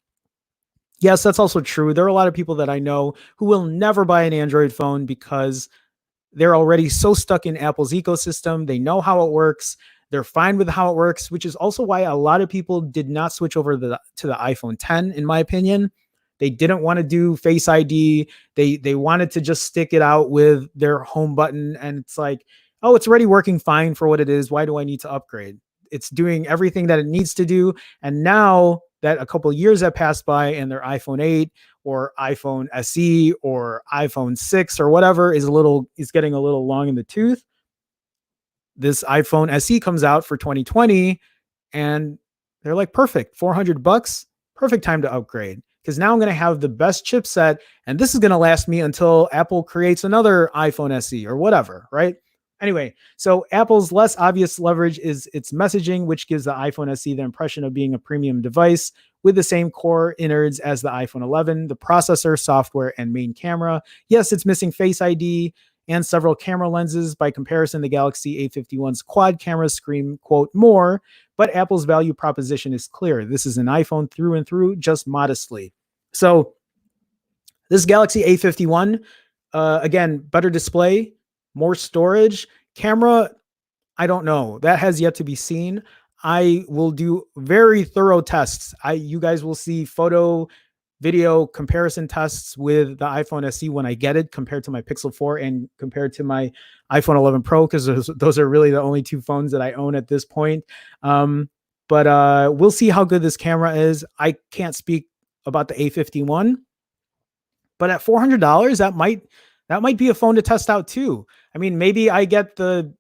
Yes, that's also true. There are a lot of people that I know who will never buy an Android phone because they're already so stuck in Apple's ecosystem. They know how it works. They're fine with how it works, which is also why a lot of people did not switch over to the iPhone 10, in my opinion. They didn't want to do Face ID. They wanted to just stick it out with their home button. And it's like, oh, it's already working fine for what it is. Why do I need to upgrade? It's doing everything that it needs to do. And now that a couple of years have passed by and their iPhone 8 or iPhone SE or iPhone 6 or whatever is getting a little long in the tooth, this iPhone SE comes out for 2020 and they're like, perfect, $400, perfect time to upgrade. Because now I'm going to have the best chipset and this is going to last me until Apple creates another iPhone SE or whatever, right? Anyway, so Apple's less obvious leverage is its messaging, which gives the iPhone SE the impression of being a premium device with the same core innards as the iPhone 11, the processor, software, and main camera. Yes, it's missing Face ID and several camera lenses. By comparison, the Galaxy A51's quad cameras scream, quote, more, but Apple's value proposition is clear. This is an iPhone through and through, just modestly. So this Galaxy A51, again, better display, more storage, camera, I don't know. That has yet to be seen. I will do very thorough tests. You guys will see photo, video comparison tests with the iPhone SE when I get it compared to my Pixel 4 and compared to my iPhone 11 Pro, because those are really the only two phones that I own at this point. But we'll see how good this camera is. I can't speak about the A51, but at $400, that might be a phone to test out too. I mean, maybe I get the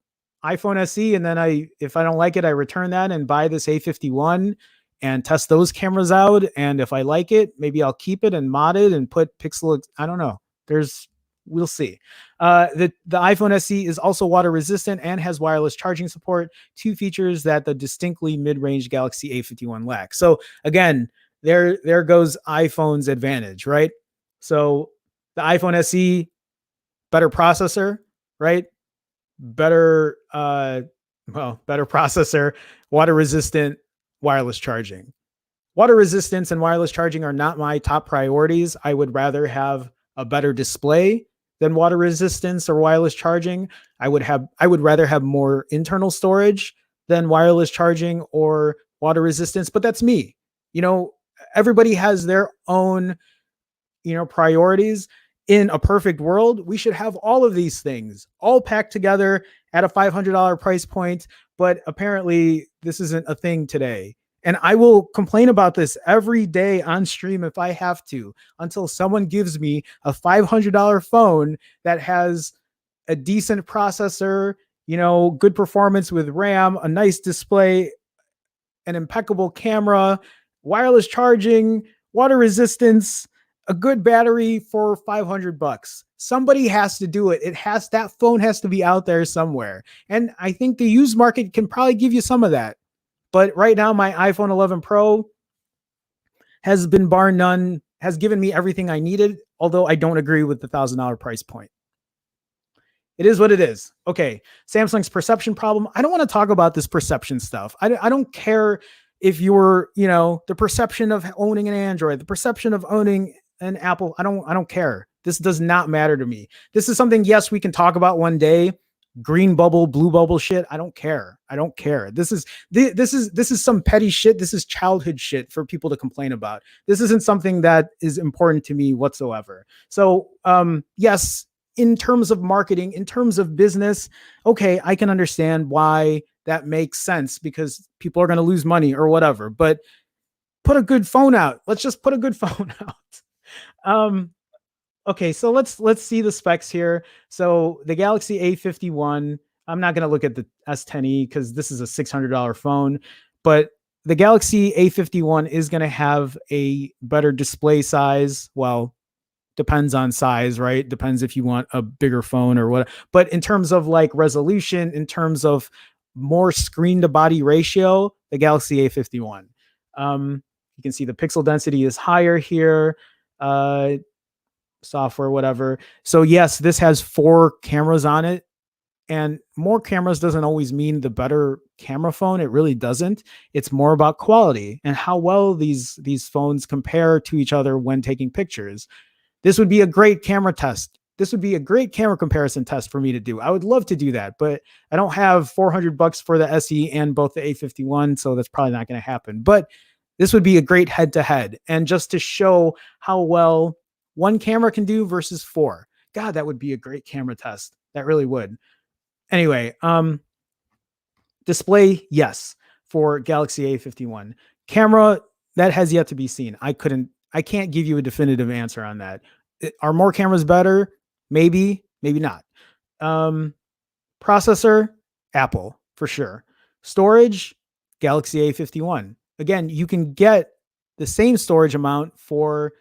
iPhone SE and then if I don't like it, I return that and buy this A51 and test those cameras out. And if I like it, maybe I'll keep it and mod it and put Pixel. I don't know. We'll see. The iPhone SE is also water resistant and has wireless charging support, two features that the distinctly mid-range Galaxy A51 lacks. So again, there goes iPhone's advantage, right? So the iPhone SE, better processor, right? Better processor, water resistant, wireless charging. Water resistance and wireless charging are not my top priorities. I would rather have a better display than water resistance or wireless charging. I would rather have more internal storage than wireless charging or water resistance, but that's me. Everybody has their own, priorities. In a perfect world, we should have all of these things all packed together at a $500 price point. But apparently this isn't a thing today. And I will complain about this every day on stream if I have to, until someone gives me a $500 phone that has a decent processor, good performance with RAM, a nice display, an impeccable camera, wireless charging, water resistance, a good battery for $500. Somebody has to do it. That phone has to be out there somewhere. And I think the used market can probably give you some of that. But right now, my iPhone 11 Pro has been bar none, has given me everything I needed, although I don't agree with the $1,000 price point. It is what it is. Okay, Samsung's perception problem. I don't want to talk about this perception stuff. I don't care if you're, the perception of owning an Android, the perception of owning an Apple. I don't care. This does not matter to me. This is something, yes, we can talk about one day. Green bubble, blue bubble shit. I don't care. This is some petty shit. This is childhood shit for people to complain about. This isn't something that is important to me whatsoever. So, yes, in terms of marketing, in terms of business, okay, I can understand why that makes sense because people are going to lose money or whatever, but put a good phone out. Let's just put a good phone out. Okay, so let's see the specs here. So the Galaxy A51, I'm not going to look at the S10e because this is a $600 phone, but the Galaxy A51 is going to have a better display size. Well, depends on size, right? Depends if you want a bigger phone or what. But in terms of like resolution, in terms of more screen to body ratio, the Galaxy A51. You can see the pixel density is higher here. Software, whatever. So yes, this has 4 cameras on it And more cameras doesn't always mean the better camera phone. It really doesn't. It's more about quality and how well these phones compare to each other when taking pictures. This would be a great camera test. This would be a great camera comparison test for me to do. I would love to do that, but I don't have $400 for the SE and both the A51, so that's probably not going to happen. But this would be a great head to head, and just to show how well one camera can do versus four. God, that would be a great camera test. That really would. Anyway, display, yes, for Galaxy A51. Camera, that has yet to be seen. I can't give you a definitive answer on that. Are more cameras better? Maybe, maybe not. Processor, Apple, for sure. Storage, Galaxy A51. Again, you can get the same storage amount for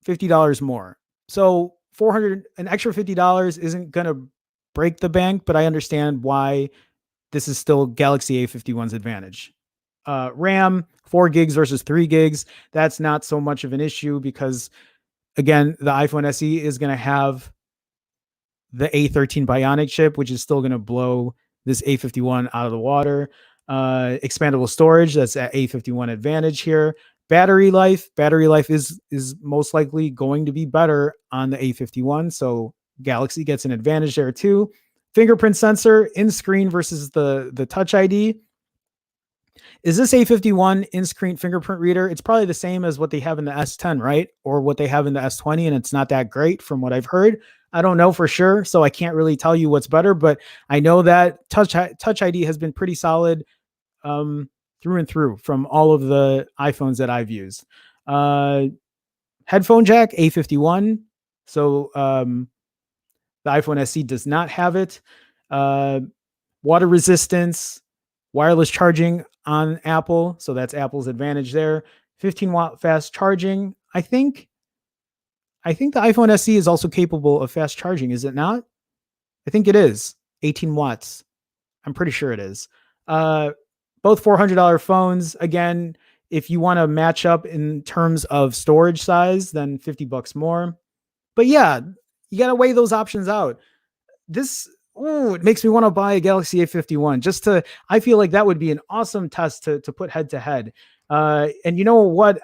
$50 more. So an extra $50 isn't going to break the bank, but I understand why this is still Galaxy A51's advantage. RAM, 4 gigs versus 3 gigs. That's not so much of an issue because, again, the iPhone SE is going to have the A13 Bionic chip, which is still going to blow this A51 out of the water. Expandable storage, that's at A51 advantage here. Battery life is most likely going to be better on the A51, so Galaxy gets an advantage there too. Fingerprint sensor in screen versus the Touch ID. Is this A51 in-screen fingerprint reader? It's probably the same as what they have in the S10, right? Or what they have in the S20, and it's not that great from what I've heard. I don't know for sure, so I can't really tell you what's better, but I know that Touch ID has been pretty solid through and through from all of the iPhones that I've used. Headphone jack, A51. So the iPhone SE does not have it. Water resistance, wireless charging on Apple. So that's Apple's advantage there. 15-watt fast charging. I think the iPhone SE is also capable of fast charging, is it not? I think it is. 18 watts. I'm pretty sure it is. Both $400 phones. Again, if you want to match up in terms of storage size, then $50 more. But yeah, you got to weigh those options out. It makes me want to buy a Galaxy A51 I feel like that would be an awesome test to put head to head. And you know what?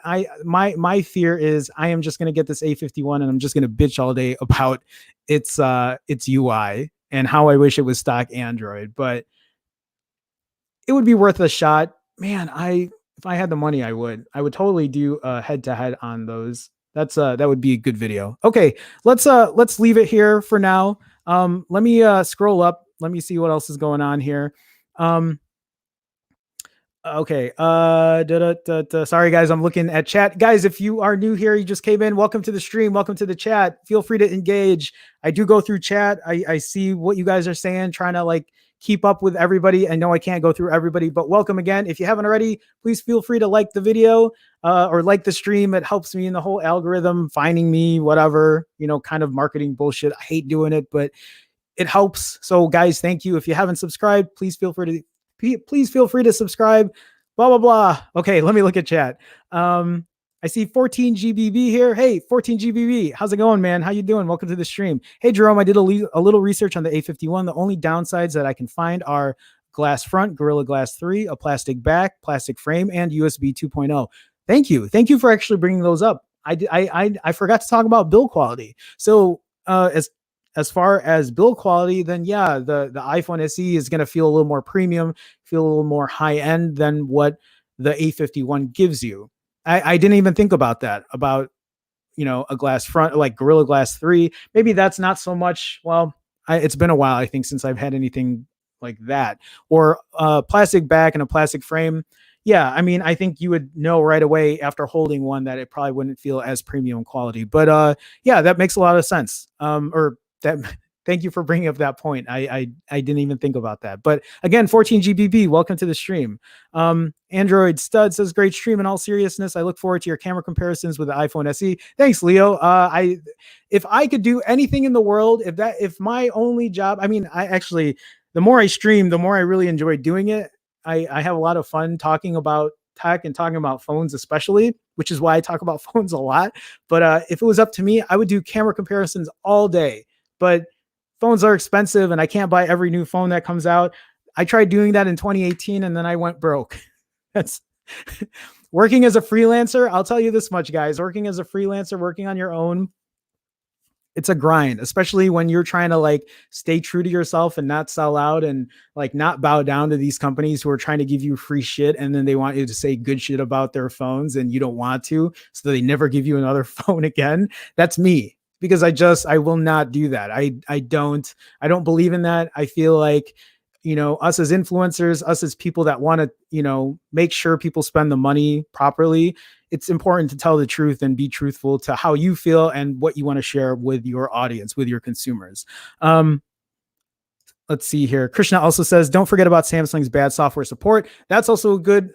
My fear is I am just going to get this A51 and I'm just going to bitch all day about its UI and how I wish it was stock Android, but it would be worth a shot. Man, if I had the money, I would totally do a head to head on those. That would be a good video. Okay, let's leave it here for now. Let me scroll up. Let me see what else is going on here. Okay. Sorry, guys. I'm looking at chat. Guys, if you are new here, you just came in, welcome to the stream. Welcome to the chat. Feel free to engage. I do go through chat. I see what you guys are saying, trying to keep up with everybody. I know I can't go through everybody, but welcome again. If you haven't already, please feel free to like the video or like the stream. It helps me in the whole algorithm, finding me, whatever, kind of marketing bullshit. I hate doing it, but it helps. So guys, thank you. If you haven't subscribed, please feel free to subscribe, blah, blah, blah. Okay. Let me look at chat. I see 14 GBB here. Hey, 14 GBB. How's it going, man? How you doing? Welcome to the stream. Hey, Jerome, I did a little research on the A51. The only downsides that I can find are glass front, Gorilla Glass 3, a plastic back, plastic frame, and USB 2.0. Thank you. Thank you for actually bringing those up. I forgot to talk about build quality. So as far as build quality, then yeah, the iPhone SE is going to feel a little more premium, feel a little more high end than what the A51 gives you. I didn't even think about that, about, a glass front, like Gorilla Glass 3. Maybe that's not so much. Well, it's been a while, I think, since I've had anything like that. Or a plastic back and a plastic frame. Yeah, I mean, I think you would know right away after holding one that it probably wouldn't feel as premium quality. But yeah, that makes a lot of sense. Thank you for bringing up that point. I didn't even think about that. But again, 14 GBB, welcome to the stream. Android Stud says, great stream. In all seriousness, I look forward to your camera comparisons with the iPhone SE. Thanks, Leo. If I could do anything in the world, if my only job, the more I stream, the more I really enjoy doing it. I have a lot of fun talking about tech and talking about phones, especially, which is why I talk about phones a lot. But if it was up to me, I would do camera comparisons all day. But phones are expensive and I can't buy every new phone that comes out. I tried doing that in 2018 and then I went broke. That's working as a freelancer. I'll tell you this much, guys, working as a freelancer, working on your own, it's a grind, especially when you're trying to like stay true to yourself and not sell out and like not bow down to these companies who are trying to give you free shit and then they want you to say good shit about their phones and you don't want to, so they never give you another phone again. That's me, because I will not do that. I don't believe in that. I feel like, us as influencers, us as people that want to, make sure people spend the money properly, it's important to tell the truth and be truthful to how you feel and what you want to share with your audience, with your consumers. Let's see here. Krishna also says, don't forget about Samsung's bad software support. That's also a good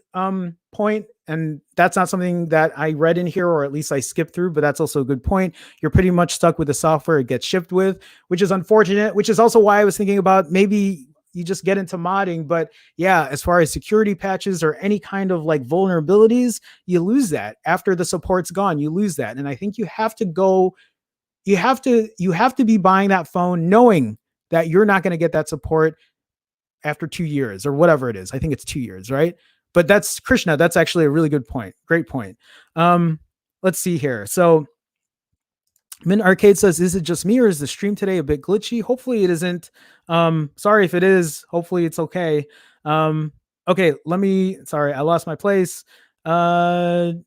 point. And that's not something that I read in here, or at least I skipped through, but that's also a good point. You're pretty much stuck with the software it gets shipped with, which is unfortunate, which is also why I was thinking about maybe you just get into modding. But yeah, as far as security patches or any kind of like vulnerabilities, you lose that after the support's gone. You lose that. And I think you have to be buying that phone knowing that you're not going to get that support after 2 years or whatever it is. I think it's 2 years, right? But that's Krishna. That's actually a really good point. Great point. Let's see here. So Min Arcade says, is it just me or is the stream today a bit glitchy? Hopefully it isn't. Sorry if it is. Hopefully it's okay. Okay, sorry, I lost my place. I'm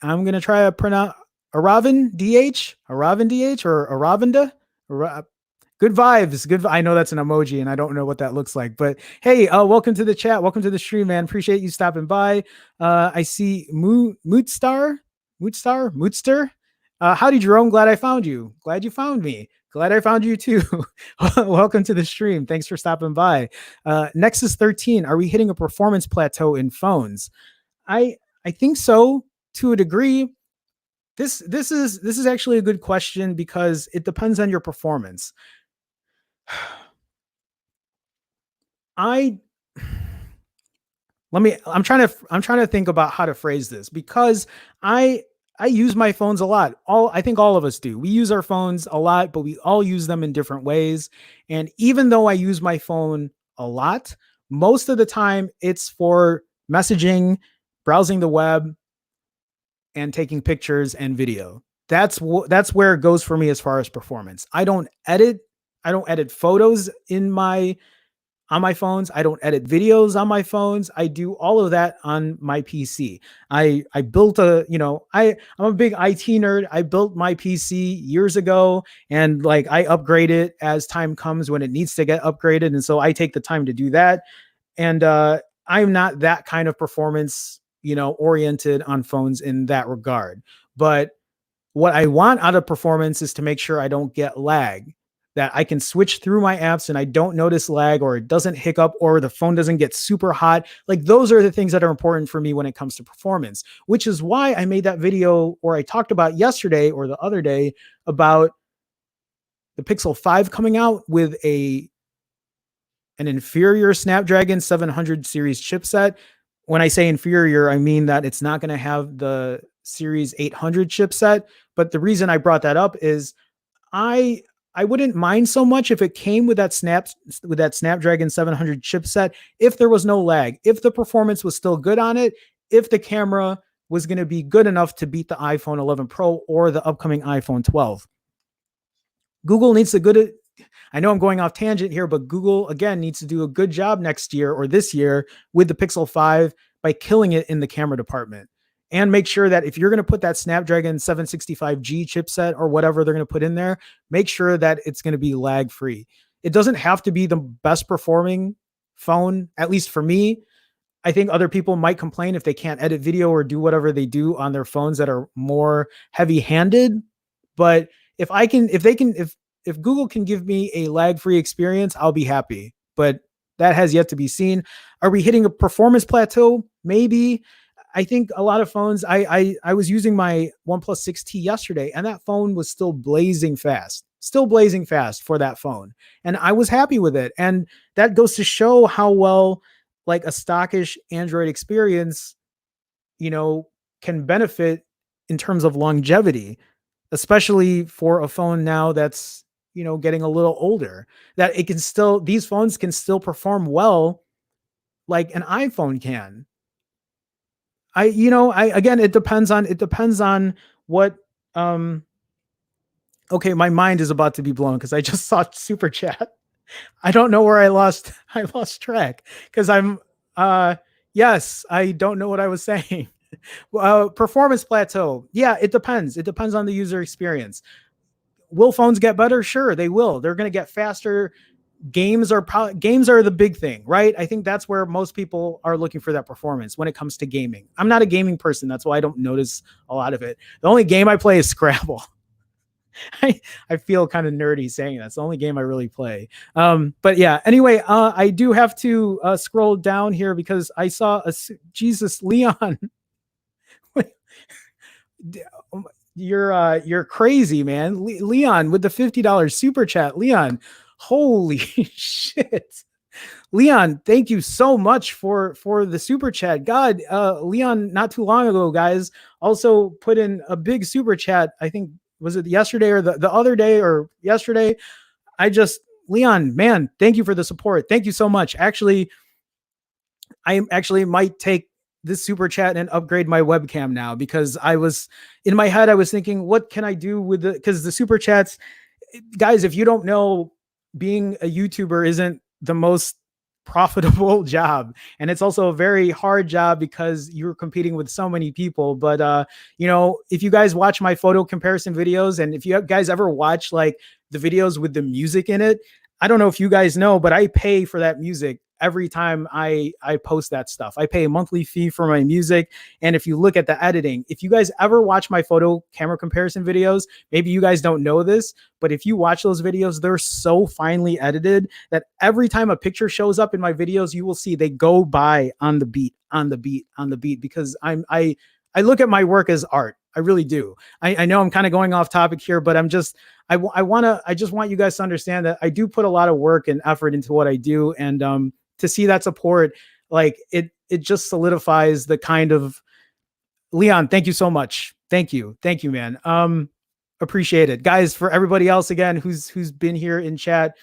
going to try to pronounce Aravan DH or Aravinda. Good vibes. Good. I know that's an emoji and I don't know what that looks like, but hey, welcome to the chat. Welcome to the stream, man. Appreciate you stopping by. I see Mootster. Howdy, Jerome. Glad I found you. Glad you found me. Glad I found you too. Welcome to the stream. Thanks for stopping by. Nexus 13. Are we hitting a performance plateau in phones? I think so, to a degree. This is actually a good question because it depends on your performance. I'm trying to think about how to phrase this, because I use my phones a lot. I think all of us do. We use our phones a lot, but we all use them in different ways. And even though I use my phone a lot, most of the time it's for messaging, browsing the web, and taking pictures and video. That's where it goes for me as far as performance. I don't edit photos on my phones. I don't edit videos on my phones. I do all of that on my PC. I built I'm a big IT nerd. I built my PC years ago, and like I upgrade it as time comes when it needs to get upgraded. And so I take the time to do that. And I'm not that kind of performance, oriented on phones in that regard. But what I want out of performance is to make sure I don't get lag, that I can switch through my apps and I don't notice lag, or it doesn't hiccup, or the phone doesn't get super hot. Like those are the things that are important for me when it comes to performance, which is why I made that video, or I talked about yesterday or the other day, about the Pixel 5 coming out with an inferior Snapdragon 700 series chipset. When I say inferior, I mean that it's not going to have the Series 800 chipset. But the reason I brought that up is I wouldn't mind so much if it came with that Snapdragon 700 chipset, if there was no lag, if the performance was still good on it, if the camera was going to be good enough to beat the iPhone 11 Pro or the upcoming iPhone 12. Google needs to I know I'm going off tangent here, but Google again needs to do a good job next year or this year with the Pixel 5 by killing it in the camera department. And make sure that if you're going to put that Snapdragon 765G chipset or whatever they're going to put in there, make sure that it's going to be lag free. It doesn't have to be the best performing phone, at least for me. I think other people might complain if they can't edit video or do whatever they do on their phones that are more heavy handed. But if Google can give me a lag free experience, I'll be happy. But that has yet to be seen. Are we hitting a performance plateau? Maybe. I think a lot of phones, I was using my OnePlus 6T yesterday, and that phone was still blazing fast for that phone. And I was happy with it. And that goes to show how well like a stockish Android experience, can benefit in terms of longevity, especially for a phone now that's getting a little older, that these phones can still perform well like an iPhone can. Again, it depends on what, um, okay, my mind is about to be blown because I just saw super chat. I don't know where I lost I lost track because uh yes, I don't know what I was saying. Performance plateau. Yeah, it depends. It depends on the user experience. Will phones get better? Sure, they will. They're going to get faster. Games are the big thing, right? I think that's where most people are looking for that performance when it comes to gaming. I'm not a gaming person, that's why I don't notice a lot of it. The only game I play is Scrabble. I feel kind of nerdy saying that's the only game I really play. But yeah, anyway, I do have to scroll down here because I saw Jesus Leon. You're crazy, man. Leon with the $50 super chat. Leon, holy shit. Leon, thank you so much for the super chat. God, Leon, not too long ago, guys, also put in a big super chat. I think was it yesterday or the other day or yesterday? Leon, man, thank you for the support. Thank you so much. Actually, I actually might take this super chat and upgrade my webcam now because I was in my head, I was thinking, what can I do with because the super chats, guys, if you don't know, being a YouTuber isn't the most profitable job, and it's also a very hard job because you're competing with so many people. But if you guys watch my photo comparison videos, and if you guys ever watch like the videos with the music in it, I don't know if you guys know, but I pay for that music every time I post that stuff. I pay a monthly fee for my music. And if you look at the editing, if you guys ever watch my photo camera comparison videos, maybe you guys don't know this, but if you watch those videos, they're so finely edited that every time a picture shows up in my videos, you will see they go by on the beat, on the beat, on the beat, because I look at my work as art. I really do. I know I'm kind of going off topic here, but I just want you guys to understand that I do put a lot of work and effort into what I do. And to see that support, like it just solidifies the kind of Leon. Thank you so much. Thank you, man. Appreciate it, guys. For everybody else again who's been here in chat,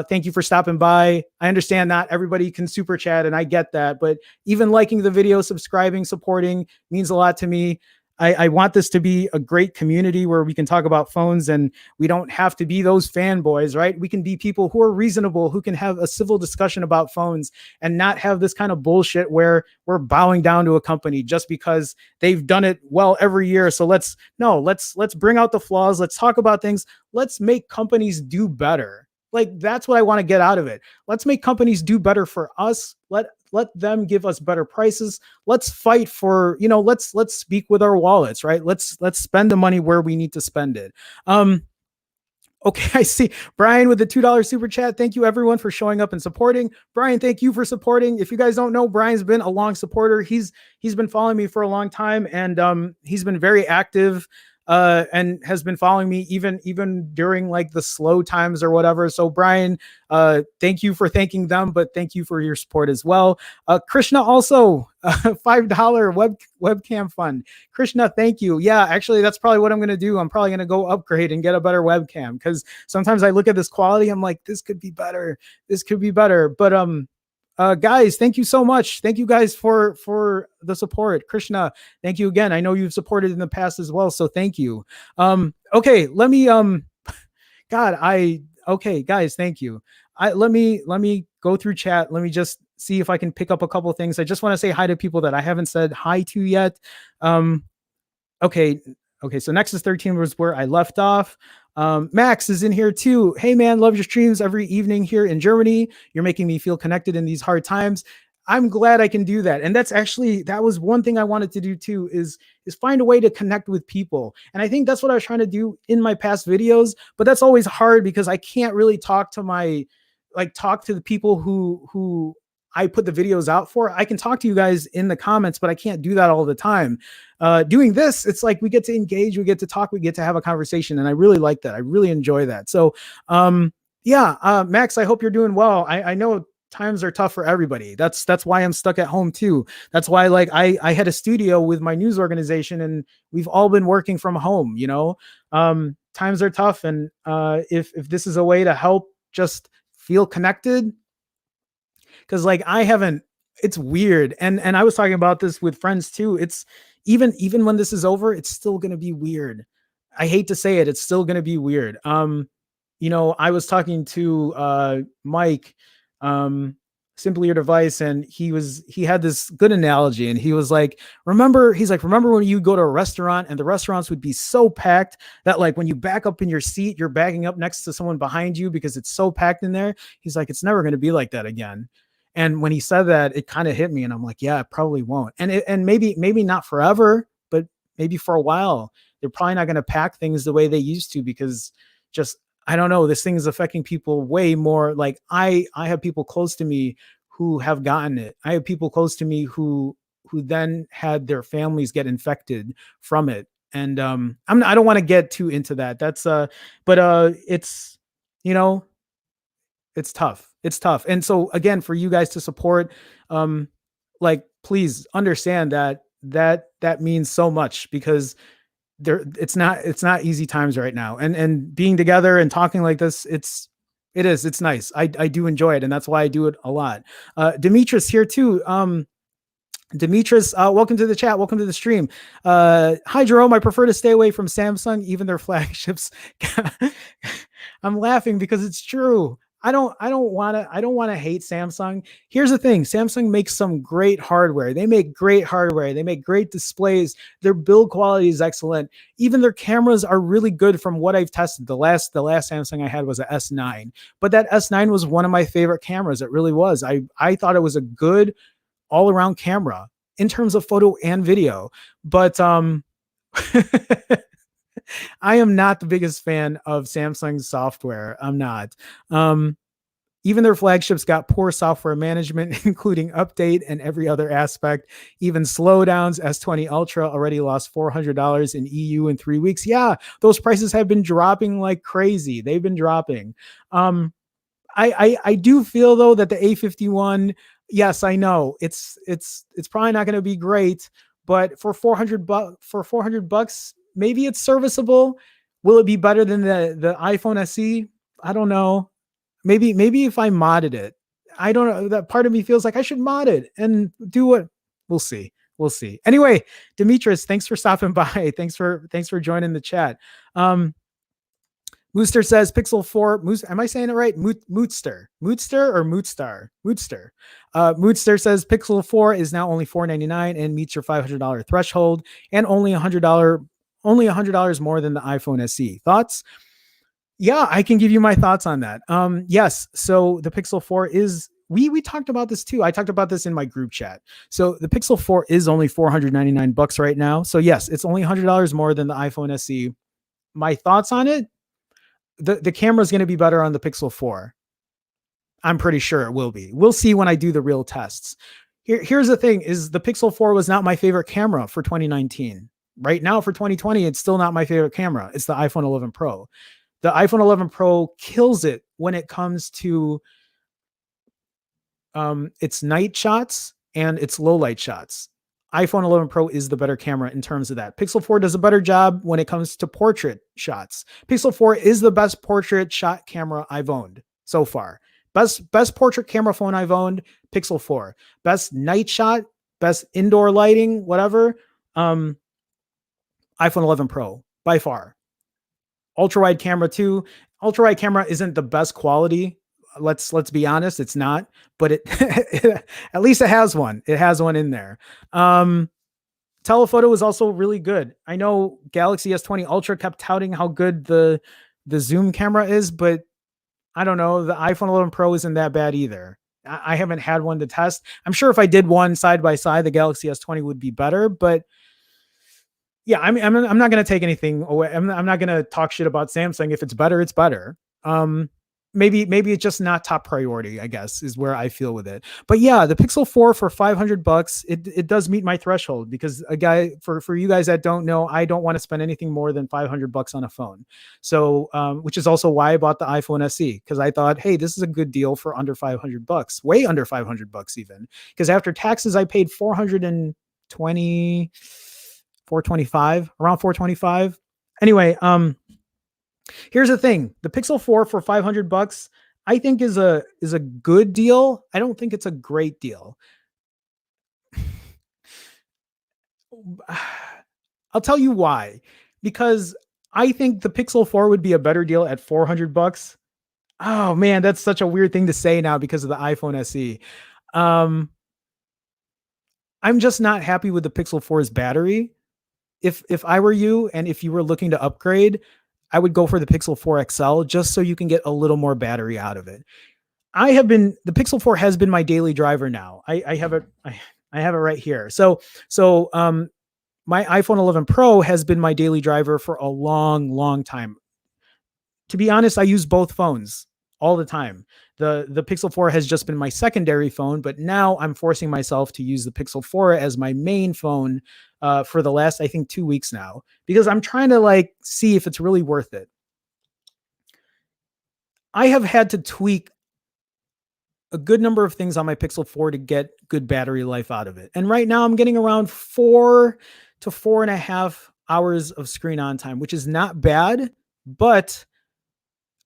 thank you for stopping by. I understand not everybody can super chat, and I get that, but even liking the video, subscribing, supporting means a lot to me. I want this to be a great community where we can talk about phones, and we don't have to be those fanboys, right? We can be people who are reasonable, who can have a civil discussion about phones and not have this kind of bullshit where we're bowing down to a company just because they've done it well every year. So let's bring out the flaws. Let's talk about things. Let's make companies do better. Like, that's what I want to get out of it. Let's make companies do better for us. Let them give us better prices. Let's fight for, let's speak with our wallets, right? Let's spend the money where we need to spend it. Okay, I see Brian with the $2 super chat. Thank you everyone for showing up and supporting. Brian, thank you for supporting. If you guys don't know, Brian's been a long supporter. He's been following me for a long time, and he's been very active and has been following me even during like the slow times or whatever. So Brian, thank you for thanking them, but thank you for your support as well. Krishna also, $5 webcam fund. Krishna, thank you. Yeah, actually, that's probably what I'm going to do. I'm probably going to go upgrade and get a better webcam, because sometimes I look at this quality, I'm like, this could be better. This could be better. But guys, thank you so much. Thank you guys for the support. Krishna, thank you again. I know you've supported in the past as well, so thank you. Okay, let me okay, guys, thank you. Let me go through chat. Let me just see if I can pick up a couple of things. I just want to say hi to people that I haven't said hi to yet. Okay, so Nexus 13 was where I left off. Max is in here too. Hey man, love your streams every evening here in Germany. You're making me feel connected in these hard times. I'm glad I can do that. And that was one thing I wanted to do too, is find a way to connect with people. And I think that's what I was trying to do in my past videos, but that's always hard because I can't really talk to the people who I put the videos out for. I can talk to you guys in the comments, but I can't do that all the time. Doing this, it's like we get to engage, we get to talk, we get to have a conversation. And I really like that. I really enjoy that. So Max, I hope you're doing well. I know times are tough for everybody. That's why I'm stuck at home too. That's why I had a studio with my news organization, and we've all been working from home, times are tough, and if this is a way to help just feel connected, because like I haven't, it's weird, and I was talking about this with friends too. It's even when this is over, it's still gonna be weird. I hate to say it, it's still gonna be weird. I was talking to Mike, um Simply Your Device, and he had this good analogy, and he was like, remember when you go to a restaurant and the restaurants would be so packed that like when you back up in your seat, you're backing up next to someone behind you because it's so packed in there. He's like, it's never going to be like that again. And when he said that, it kind of hit me, and I'm like, yeah, it probably won't. And maybe not forever, but maybe for a while. They're probably not going to pack things the way they used to, because just, I don't know, this thing is affecting people way more. Like I have people close to me who have gotten it. I have people close to me who then had their families get infected from it. And I don't want to get too into that. That's but it's, you know, it's tough. It's tough. And so again, for you guys to support, um, like, please understand that means so much, because it's not easy times right now. And being together and talking like this, it's nice. I do enjoy it, and that's why I do it a lot. Demetrius here too. Demetrius, welcome to the chat. Welcome to the stream. Hi, Jerome. I prefer to stay away from Samsung, even their flagships. I'm laughing because it's true. I don't want to hate Samsung. Here's the thing. Samsung makes some great hardware. They make great hardware. They make great displays. Their build quality is excellent. Even their cameras are really good from what I've tested. The last Samsung I had was a S9, but that S9 was one of my favorite cameras. It really was. I thought it was a good all around camera in terms of photo and video. But I am not the biggest fan of Samsung's software. I'm not. Even their flagships got poor software management, including update and every other aspect, even slowdowns. S20 Ultra already lost $400 in EU in 3 weeks. Yeah, those prices have been dropping like crazy. They've been dropping. I do feel though that the A51, yes, I know it's probably not going to be great, but for 400 bucks, maybe it's serviceable. Will it be better than the iPhone SE? I don't know. Maybe if I modded it. I don't know. That part of me feels like I should mod it and do what. We'll see. We'll see. Anyway, Demetrius, thanks for stopping by. Thanks for joining the chat. Mooster says Pixel 4. Am I saying it right? Mootster or Mootstar? Mootster says Pixel 4 is now only $499 and meets your $500 threshold, and only $100 more than the iPhone SE. Thoughts? Yeah, I can give you my thoughts on that. Yes. So the Pixel 4 is, we talked about this too. I talked about this in my group chat. So the Pixel 4 is only $499 right now. So yes, it's only $100 more than the iPhone SE. My thoughts on it: the camera is going to be better on the Pixel 4. I'm pretty sure it will be. We'll see when I do the real tests. Here's the thing: is the Pixel 4 was not my favorite camera for 2019. Right now for 2020, it's still not my favorite camera. It's the iPhone 11 Pro. The iPhone 11 Pro kills it when it comes to its night shots and its low light shots. iPhone 11 Pro is the better camera in terms of that. Pixel 4 does a better job when it comes to portrait shots. Pixel 4 is the best portrait shot camera I've owned so far. Best portrait camera phone I've owned, Pixel 4. Best night shot, best indoor lighting, whatever, iPhone 11 Pro by far. Ultra wide camera too. Ultra wide camera isn't the best quality. Let's be honest, it's not, but it at least it has one. It has one in there. Telephoto is also really good. I know Galaxy S20 Ultra kept touting how good the zoom camera is, but I don't know. The iPhone 11 Pro isn't that bad either. I haven't had one to test. I'm sure if I did one side by side, the Galaxy S20 would be better, but yeah, I'm not going to take anything away. I'm not going to talk shit about Samsung. If it's better, it's better. Maybe it's just not top priority, I guess, is where I feel with it. But yeah, the Pixel 4 for $500, it does meet my threshold, because a guy, for you guys that don't know, I don't want to spend anything more than $500 on a phone. So, which is also why I bought the iPhone SE, because I thought, hey, this is a good deal for under $500, way under $500 even, because after taxes, I paid 425, around 425. Anyway, Here's the thing: the Pixel 4 for 500 bucks, I think is a good deal. I don't think it's a great deal. I'll tell you why. Because I think the Pixel 4 would be a better deal at 400 bucks. Oh man, that's such a weird thing to say now because of the iPhone SE. Um, I'm just not happy with the Pixel 4's battery. If I were you and if you were looking to upgrade, I would go for the Pixel 4 XL just so you can get a little more battery out of it. The Pixel 4 has been my daily driver now. I have it I have it right here. So my iPhone 11 Pro has been my daily driver for a long, long time. To be honest, I use both phones all the time. The Pixel 4 has just been my secondary phone, but now I'm forcing myself to use the Pixel 4 as my main phone for the last, I think, 2 weeks now, because I'm trying to like see if it's really worth it. I have had to tweak a good number of things on my Pixel 4 to get good battery life out of it. And right now I'm getting around 4 to 4.5 hours of screen on time, which is not bad, but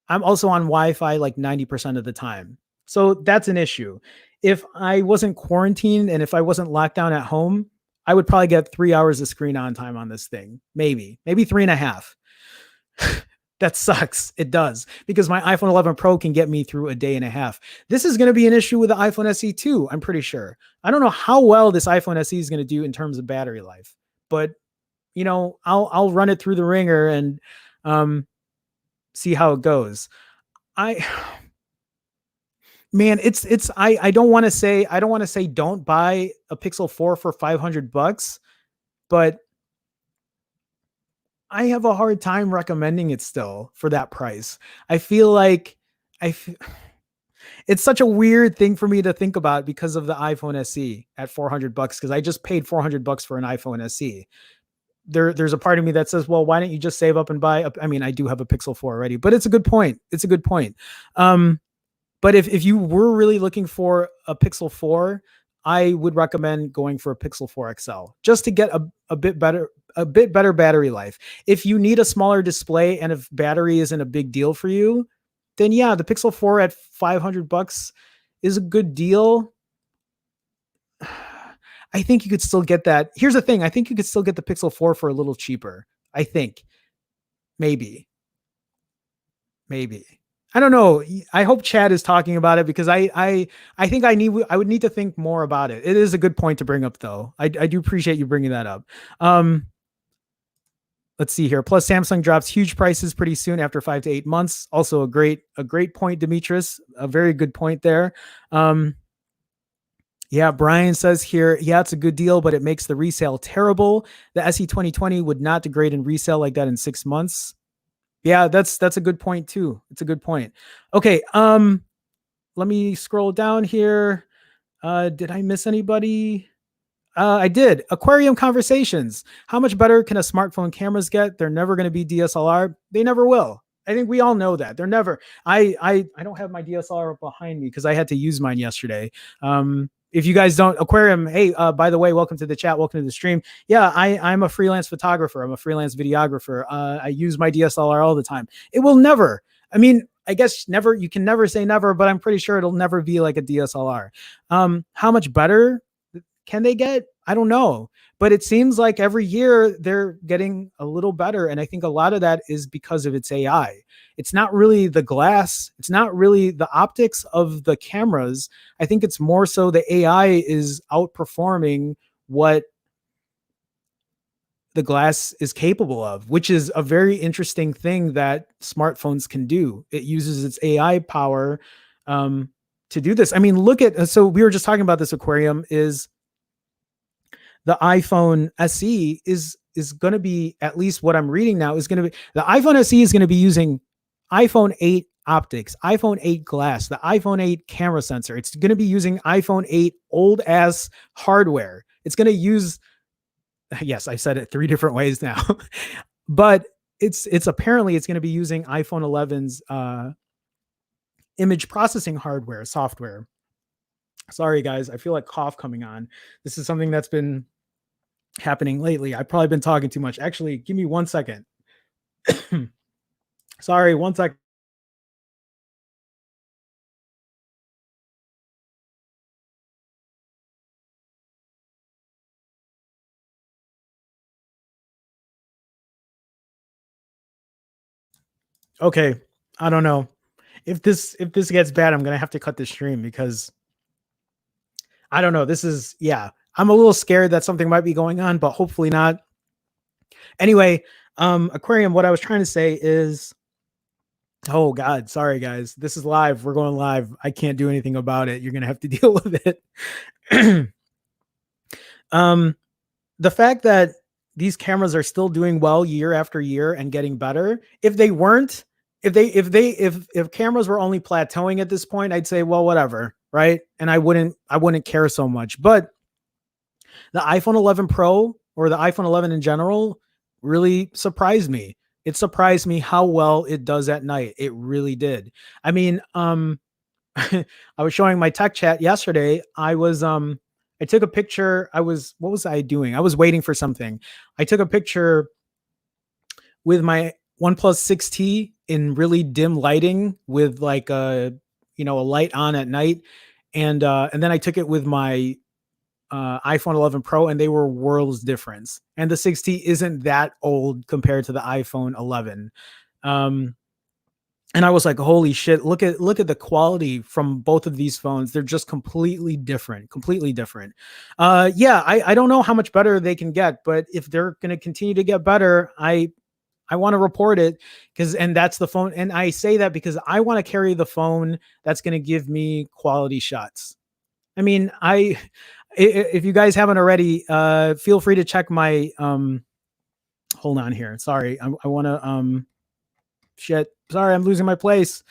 I'm also on Wi-Fi like 90% of the time. So that's an issue. If I wasn't quarantined and if I wasn't locked down at home, I would probably get 3 hours of screen on time on this thing. Maybe 3.5. That sucks. It does, because my iPhone 11 Pro can get me through a day and a half. This is going to be an issue with the iPhone SE too, I'm pretty sure. I don't know how well this iPhone SE is going to do in terms of battery life, but I'll run it through the ringer and see how it goes. I Man, it's I don't want to say don't buy a Pixel 4 for 500 bucks, but I have a hard time recommending it still for that price. I feel like I f- it's such a weird thing for me to think about because of the iPhone SE at 400 bucks, because I just paid 400 bucks for an iPhone SE. There's a part of me that says, well, why don't you just save up and buy I mean, I do have a Pixel 4 already, but it's a good point. It's a good point. But if you were really looking for a Pixel 4, I would recommend going for a Pixel 4 XL just to get a bit better battery life. If you need a smaller display and if battery isn't a big deal for you, then yeah, the Pixel 4 at 500 bucks is a good deal. I think you could still get that. Here's the thing. I think you could still get the Pixel 4 for a little cheaper. I think maybe. Maybe. I don't know. I hope Chad is talking about it, because I think I would need to think more about it. It is a good point to bring up though. I do appreciate you bringing that up. Let's see here. Plus, Samsung drops huge prices pretty soon after 5 to 8 months. Also a great point, Demetrius. A very good point there. Yeah, Brian says here, yeah, it's a good deal, but it makes the resale terrible. The SE 2020 would not degrade in resale like that in 6 months. Yeah, that's a good point too. It's a good point. Okay, let me scroll down here. Did I miss anybody? I did. Aquarium Conversations. How much better can a smartphone cameras get? They're never going to be DSLR. They never will. I think we all know that. They're never. I don't have my DSLR behind me because I had to use mine yesterday. If you guys don't, Aquarium, hey, by the way, welcome to the chat. Welcome to the stream. Yeah, I'm a freelance photographer. I'm a freelance videographer. I use my DSLR all the time. It will never. I mean, I guess never. You can never say never, but I'm pretty sure it'll never be like a DSLR. How much better can they get? I don't know. But it seems like every year they're getting a little better. And I think a lot of that is because of its AI. It's not really the glass, it's not really the optics of the cameras. I think it's more so the AI is outperforming what the glass is capable of, which is a very interesting thing that smartphones can do. It uses its AI power to do this. I mean, look at, so we were just talking about this, Aquarium, is the iPhone SE is going to be, at least what I'm reading now, is going to be, the iPhone SE is going to be using iPhone 8 optics, iPhone 8 glass, the iPhone 8 camera sensor. It's going to be using iPhone 8 old ass hardware. It's going to use, yes, I said it 3 different ways now, but it's apparently it's going to be using iPhone 11's image processing hardware software. Sorry guys, I feel like cough coming on. This is something that's been happening lately. I've probably been talking too much. Actually, give me 1 second. Sorry, one sec. Okay, I don't know if this gets bad. I'm gonna have to cut the stream because I don't know. This is yeah. I'm a little scared that something might be going on, but hopefully not. Anyway, Aquarium. What I was trying to say is, oh God, sorry guys. This is live. We're going live. I can't do anything about it. You're gonna have to deal with it. um, the fact that these cameras are still doing well year after year and getting better. If they weren't, if cameras were only plateauing at this point, I'd say, well, whatever, right? And I wouldn't care so much. But the iPhone 11 Pro or the iPhone 11 in general really surprised me. It surprised me how well it does at night. It really did. I mean, I was showing my tech chat yesterday. I took a picture. What was I doing? I was waiting for something. I took a picture with my OnePlus 6T in really dim lighting with like a light on at night. And then I took it with my iPhone 11 Pro, and they were worlds difference. And the 6T isn't that old compared to the iPhone 11. Um, and I was like, holy shit, look at the quality from both of these phones. They're just completely different, completely different. Yeah, I don't know how much better they can get, but if they're going to continue to get better, I want to report it and that's the phone. And I say that because I want to carry the phone that's going to give me quality shots. I mean, if you guys haven't already, feel free to check my, hold on here. Sorry. I want to, shit. Sorry, I'm losing my place.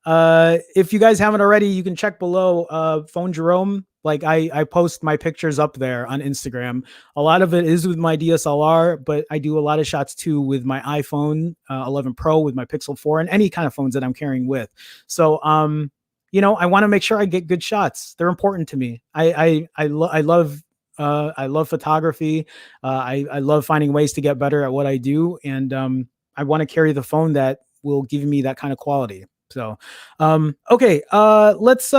If you guys haven't already, you can check below Phone Jerome. Like I post my pictures up there on Instagram. A lot of it is with my DSLR, but I do a lot of shots too with my iPhone 11 Pro, with my Pixel 4, and any kind of phones that I'm carrying with. So, I want to make sure I get good shots. They're important to me. I love photography. I love finding ways to get better at what I do, and I want to carry the phone that will give me that kind of quality. So, okay, let's.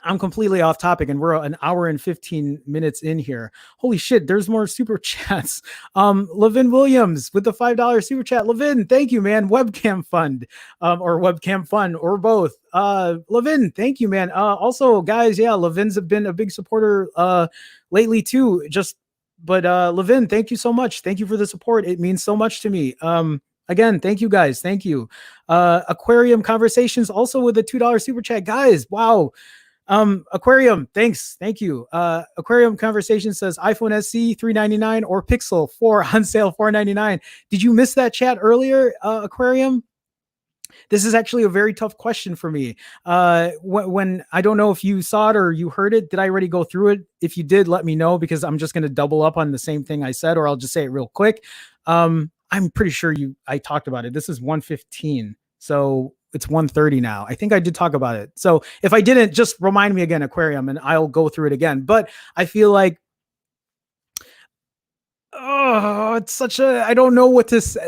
I'm completely off topic, and we're an hour and 15 minutes in here. Holy shit, there's more super chats. Levin Williams with the $5 super chat. Levin, thank you, man. Webcam fund, or webcam fun, or both. Levin, thank you, man. Also, guys, yeah, Levin's been a big supporter lately too. But Levin, thank you so much. Thank you for the support. It means so much to me. Again, thank you guys. Thank you. Aquarium Conversations also with a $2 super chat. Guys, wow. Aquarium, thanks. Thank you. Aquarium Conversation says iPhone SE $399 or Pixel 4 on sale $499. Did you miss that chat earlier, Aquarium? This is actually a very tough question for me. When I don't know if you saw it or you heard it, did I already go through it? If you did, let me know, because I'm just going to double up on the same thing I said, or I'll just say it real quick. I'm pretty sure I talked about it. This is 115. So it's 1:30 now. I think I did talk about it. So if I didn't, just remind me again, Aquarium, and I'll go through it again. But I feel like, oh, it's such a, I don't know what to say.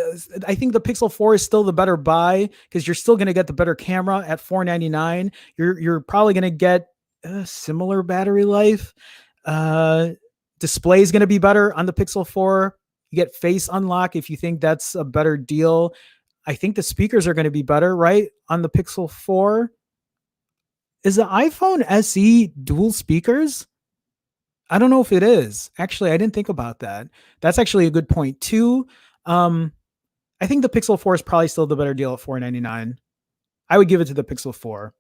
I think the Pixel 4 is still the better buy, because you're still going to get the better camera at $499. You're probably going to get a similar battery life. Display is going to be better on the Pixel 4. You get face unlock if you think that's a better deal. I think the speakers are going to be better, right, on the Pixel 4. Is the iPhone SE dual speakers? I don't know if it is. Actually, I didn't think about that. That's actually a good point too. I think the Pixel 4 is probably still the better deal at $499. I would give it to the Pixel 4.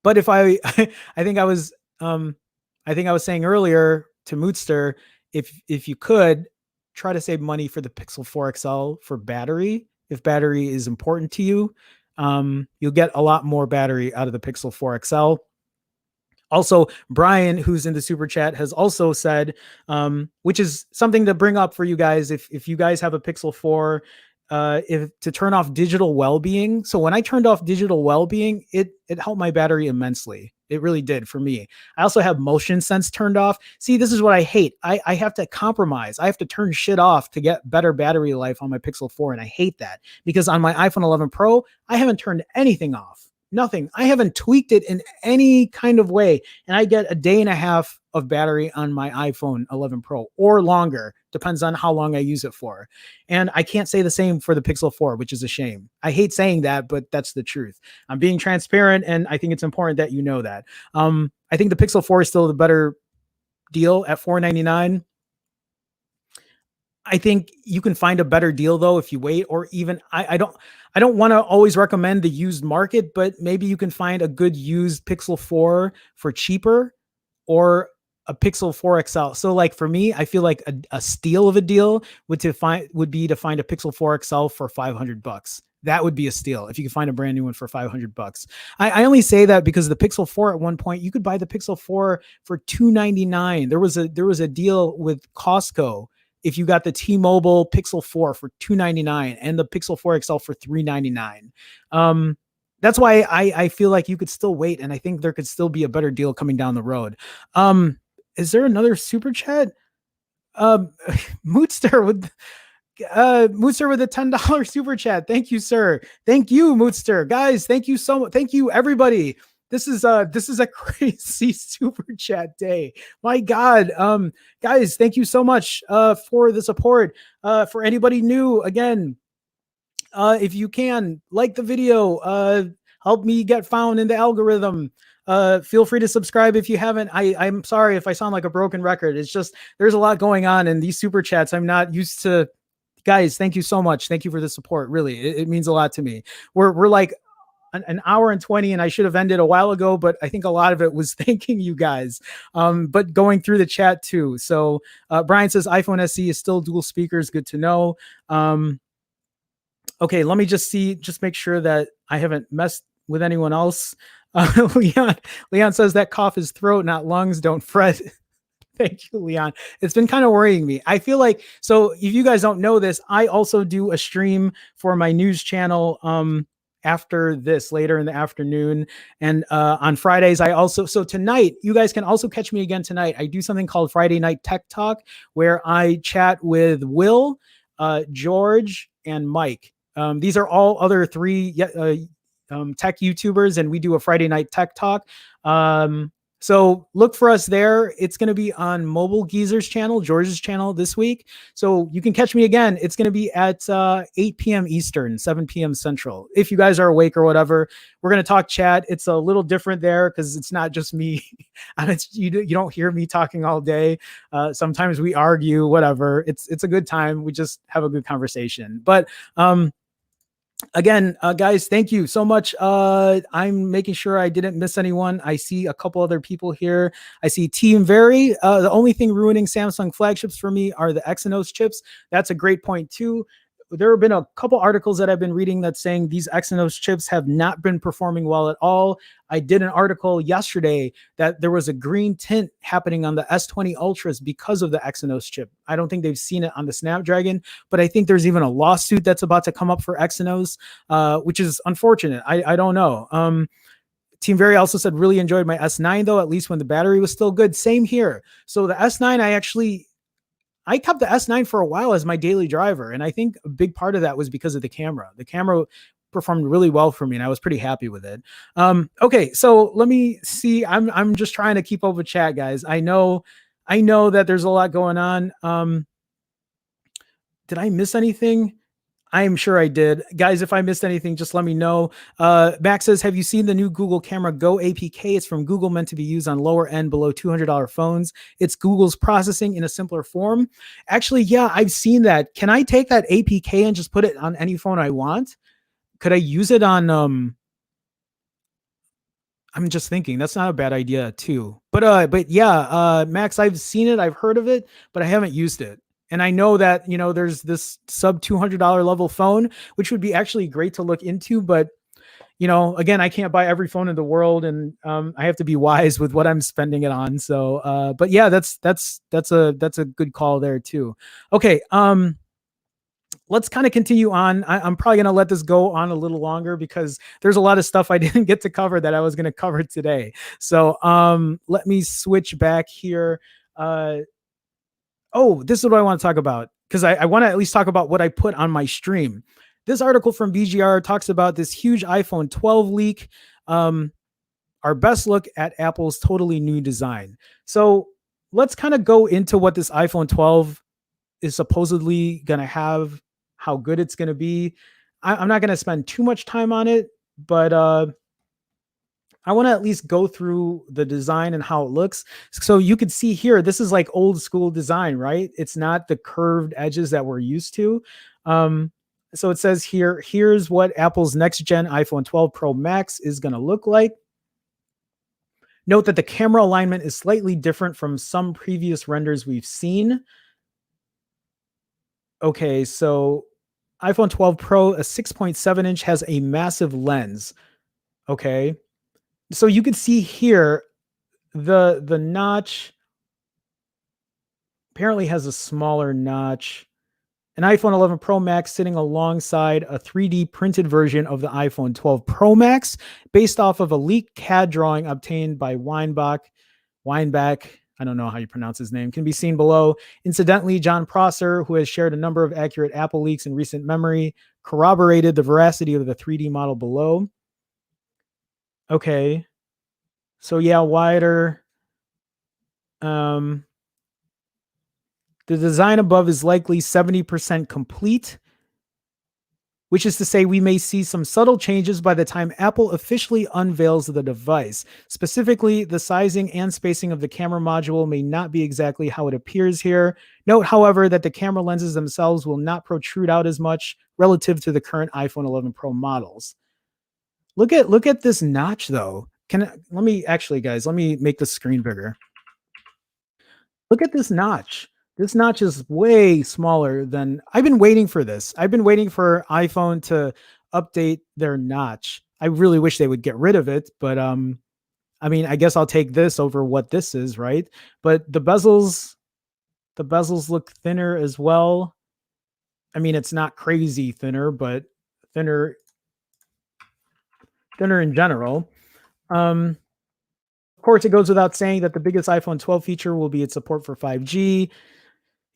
But if I think I think I was saying earlier to Mootster, if you could try to save money for the Pixel 4 XL for battery, if battery is important to you, you'll get a lot more battery out of the Pixel 4 XL. Also, Brian, who's in the super chat, has also said, which is something to bring up for you guys, if you guys have a Pixel 4, if to turn off digital well-being. So when I turned off digital well-being, it helped my battery immensely. It really did for me. I also have motion sense turned off. See, this is what I hate. I have to compromise. I have to turn shit off to get better battery life on my Pixel 4. And I hate that because on my iPhone 11 Pro, I haven't turned anything off. Nothing. I haven't tweaked it in any kind of way. And I get a day and a half of battery on my iPhone 11 Pro or longer. Depends on how long I use it for. And I can't say the same for the Pixel 4, which is a shame. I hate saying that, but that's the truth. I'm being transparent, and I think it's important that you know that. I think the Pixel 4 is still the better deal at $499. I think you can find a better deal though if you wait, or even I don't want to always recommend the used market, but maybe you can find a good used Pixel 4 for cheaper, or a Pixel 4 XL. So like for me, I feel like a steal of a deal would be to find a Pixel 4 XL for $500. That would be a steal if you could find a brand new one for $500. I only say that because the Pixel 4 at one point you could buy the Pixel 4 for $299. There was a deal with Costco if you got the T-Mobile Pixel 4 for $299 and the Pixel 4 XL for $399. That's why I feel like you could still wait, and I think there could still be a better deal coming down the road. Is there another super chat? Mootster with a $10 super chat. Thank you, sir. Thank you, Mootster. Guys, thank you so much. Thank you, everybody. This is a crazy super chat day. My God. Guys, thank you so much for the support. For anybody new, again, if you can like the video, help me get found in the algorithm. Feel free to subscribe if you haven't. I'm sorry if I sound like a broken record. It's just there's a lot going on in these super chats. I'm not used to. Guys, thank you so much. Thank you for the support. Really, it means a lot to me. We're like an hour and 20, and I should have ended a while ago, but I think a lot of it was thanking you guys. But going through the chat too. So Brian says iPhone SE is still dual speakers. Good to know. Okay, let me just make sure that I haven't messed with anyone else. Leon says that cough is throat, not lungs. Don't fret. Thank you, Leon. It's been kind of worrying me. I feel like, so if you guys don't know this, I also do a stream for my news channel after this later in the afternoon. And on Fridays, so tonight, you guys can also catch me again tonight. I do something called Friday Night Tech Talk, where I chat with Will, George, and Mike. These are all other three tech YouTubers, and we do a Friday Night Tech Talk. So look for us there. It's going to be on Mobile Geezer's channel, George's channel this week. So you can catch me again. It's going to be at 8 p.m. Eastern, 7 p.m. Central. If you guys are awake or whatever, we're going to talk chat. It's a little different there because it's not just me. And you don't hear me talking all day. Sometimes we argue, whatever. It's a good time. We just have a good conversation. But again, guys, thank you so much. I'm making sure I didn't miss anyone. I see a couple other people here. I see Team Very. The only thing ruining Samsung flagships for me are the Exynos chips. That's a great point too. There have been a couple articles that I've been reading that's saying these Exynos chips have not been performing well at all. I did an article yesterday that there was a green tint happening on the S20 Ultras because of the Exynos chip. I don't think they've seen it on the Snapdragon, but I think there's even a lawsuit that's about to come up for Exynos, which is unfortunate. I don't know. Team Very also said, really enjoyed my S9 though, at least when the battery was still good. Same here. So the S9, I kept the S9 for a while as my daily driver. And I think a big part of that was because of the camera. The camera performed really well for me, and I was pretty happy with it. Okay, so let me see. I'm just trying to keep up with chat, guys. I know that there's a lot going on. Did I miss anything? I'm sure I did. Guys, if I missed anything, just let me know. Max says, have you seen the new Google Camera Go APK? It's from Google, meant to be used on lower end below $200 phones. It's Google's processing in a simpler form. Actually, yeah, I've seen that. Can I take that APK and just put it on any phone I want? Could I use it on, I'm just thinking that's not a bad idea too. But yeah, Max, I've seen it. I've heard of it, but I haven't used it. And I know that, there's this sub $200 level phone, which would be actually great to look into. But, again, I can't buy every phone in the world, and I have to be wise with what I'm spending it on. So, but yeah, that's a good call there too. Okay. let's kind of continue on. I'm probably going to let this go on a little longer because there's a lot of stuff I didn't get to cover that I was going to cover today. So let me switch back here. Uh, oh, this is what I want to talk about because I want to at least talk about what I put on my stream. This article from BGR talks about this huge iPhone 12 leak. Our best look at Apple's totally new design. So let's kind of go into what this iPhone 12 is supposedly going to have, how good it's going to be. I'm not going to spend too much time on it, but I want to at least go through the design and how it looks. So you could see here, this is like old school design, right? It's not the curved edges that we're used to. So it says here, here's what Apple's next gen iPhone 12 Pro Max is going to look like. Note that the camera alignment is slightly different from some previous renders we've seen. Okay, so iPhone 12 Pro, a 6.7 inch, has a massive lens. Okay, so you can see here the notch apparently has a smaller notch. An iPhone 11 Pro Max sitting alongside a 3D printed version of the iPhone 12 Pro Max based off of a leaked CAD drawing obtained by Weinbach, I don't know how you pronounce his name, can be seen below. Incidentally, John Prosser, who has shared a number of accurate Apple leaks in recent memory, corroborated the veracity of the 3D model below. Okay. So yeah, wider. The design above is likely 70% complete, which is to say we may see some subtle changes by the time Apple officially unveils the device. Specifically, the sizing and spacing of the camera module may not be exactly how it appears here. Note, however, that the camera lenses themselves will not protrude out as much relative to the current iPhone 11 Pro models. Look at this notch though. Let me actually, guys, let me make the screen bigger. Look at this notch. This notch is way smaller than I've been waiting for this. I've been waiting for iPhone to update their notch. I really wish they would get rid of it, but I mean, I guess I'll take this over what this is, right? But the bezels look thinner as well. I mean, it's not crazy thinner, but thinner in general. Of course, it goes without saying that the biggest iPhone 12 feature will be its support for 5G.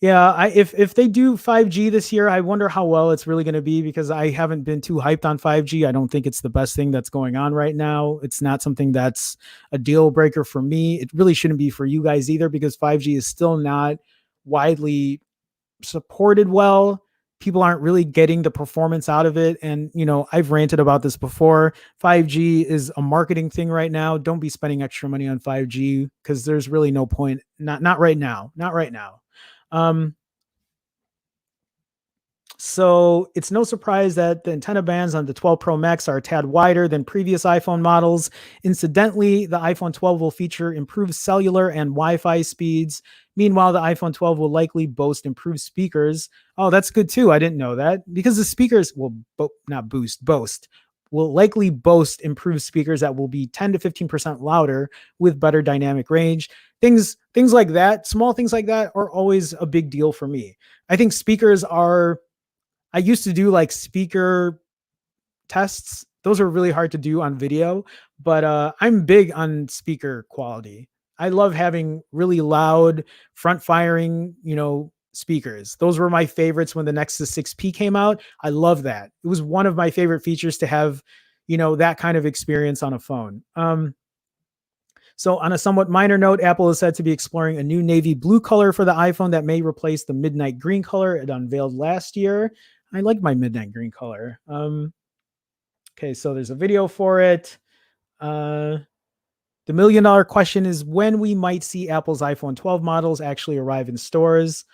Yeah, if they do 5G this year, I wonder how well it's really going to be because I haven't been too hyped on 5G. I don't think it's the best thing that's going on right now. It's not something that's a deal breaker for me. It really shouldn't be for you guys either because 5G is still not widely supported well. People aren't really getting the performance out of it. And, you know, I've ranted about this before. 5G is a marketing thing right now. Don't be spending extra money on 5G because there's really no point. Not right now. Not right now. Um, So it's no surprise that the antenna bands on the 12 Pro Max are a tad wider than previous iPhone models. Incidentally, the iPhone 12 will feature improved cellular and Wi-Fi speeds. Meanwhile, the iPhone 12 will likely boast improved speakers. Oh, that's good too. I didn't know that because the speakers will not boast will likely boast improved speakers that will be 10 to 15% louder with better dynamic range. Things like that, small things like that are always a big deal for me. I think speakers are I used to do like speaker tests. Those are really hard to do on video, but I'm big on speaker quality. I love having really loud front firing, speakers. Those were my favorites when the Nexus 6P came out. I love that. It was one of my favorite features to have, that kind of experience on a phone. So on a somewhat minor note, Apple is said to be exploring a new navy blue color for the iPhone that may replace the midnight green color it unveiled last year. I like my midnight green color. Okay, so there's a video for it. The $1 million question is when we might see Apple's iPhone 12 models actually arrive in stores.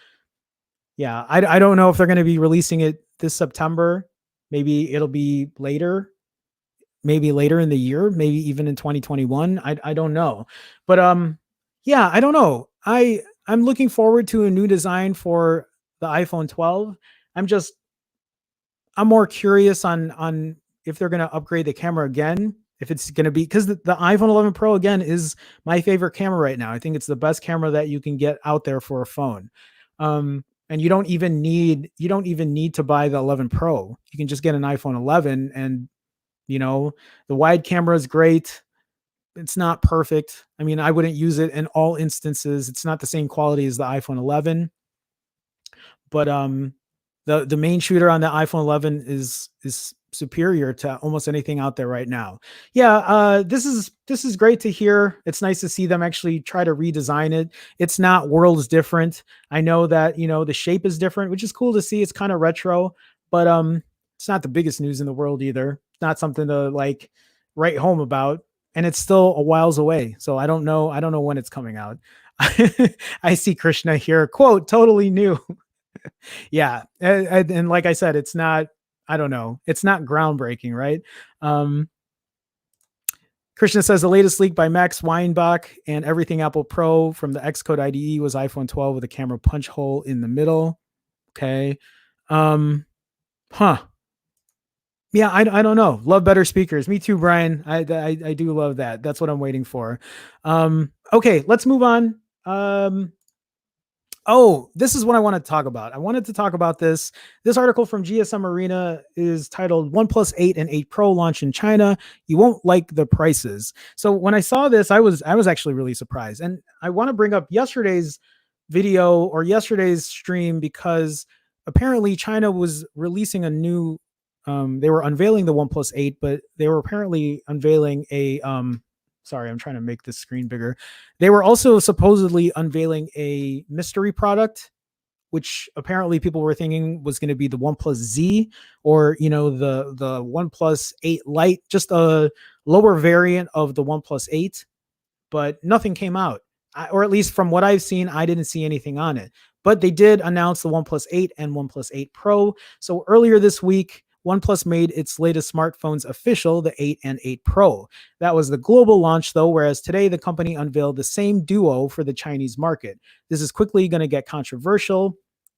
Yeah, I don't know if they're going to be releasing it this September. Maybe it'll be later. Maybe later in the year, maybe even in 2021. I don't know. But yeah, I don't know. I'm looking forward to a new design for the iPhone 12. I'm more curious on if they're going to upgrade the camera again, if it's going to be because the iPhone 11 Pro again is my favorite camera right now. I think it's the best camera that you can get out there for a phone. And you don't even need to buy the 11 Pro. You can just get an iPhone 11, and you know, the wide camera is great. It's not perfect. I mean, I wouldn't use it in all instances. It's not the same quality as the iPhone 11, but the main shooter on the iPhone 11 is superior to almost anything out there right now. Yeah, this is great to hear. It's nice to see them actually try to redesign it. It's not worlds different. I know that, you know, the shape is different, which is cool to see. It's kind of retro, but it's not the biggest news in the world either. It's not something to like write home about, and it's still a whiles away. So I don't know. I don't know when it's coming out. I see Krishna here. Quote, totally new. Yeah, and like I said, it's not, I don't know, it's not groundbreaking, right? um Krishna says the latest leak by Max Weinbach and everything Apple Pro from the Xcode IDE was iPhone 12 with a camera punch hole in the middle. Okay. um huh yeah, I don't know. Love better speakers. Me too, Brian. I do love that. That's what I'm waiting for. Okay, let's move on. Oh, this is what I want to talk about. I wanted to talk about this. This article from GSM Arena is titled OnePlus 8 and 8 Pro launch in China. You won't like the prices. So when I saw this, I was actually really surprised. And I want to bring up yesterday's video or yesterday's stream because apparently China was releasing a new they were unveiling the OnePlus 8, but they were apparently unveiling a sorry, I'm trying to make this screen bigger. They were also supposedly unveiling a mystery product, which apparently people were thinking was going to be the OnePlus Z, or you know, the OnePlus 8 Lite, just a lower variant of the OnePlus 8, but nothing came out. Or at least from what I've seen, I didn't see anything on it. But they did announce the OnePlus 8 and OnePlus 8 Pro. So earlier this week, OnePlus made its latest smartphones official, the 8 and 8 Pro. That was the global launch, though, whereas today the company unveiled the same duo for the Chinese market. This is quickly going to get controversial.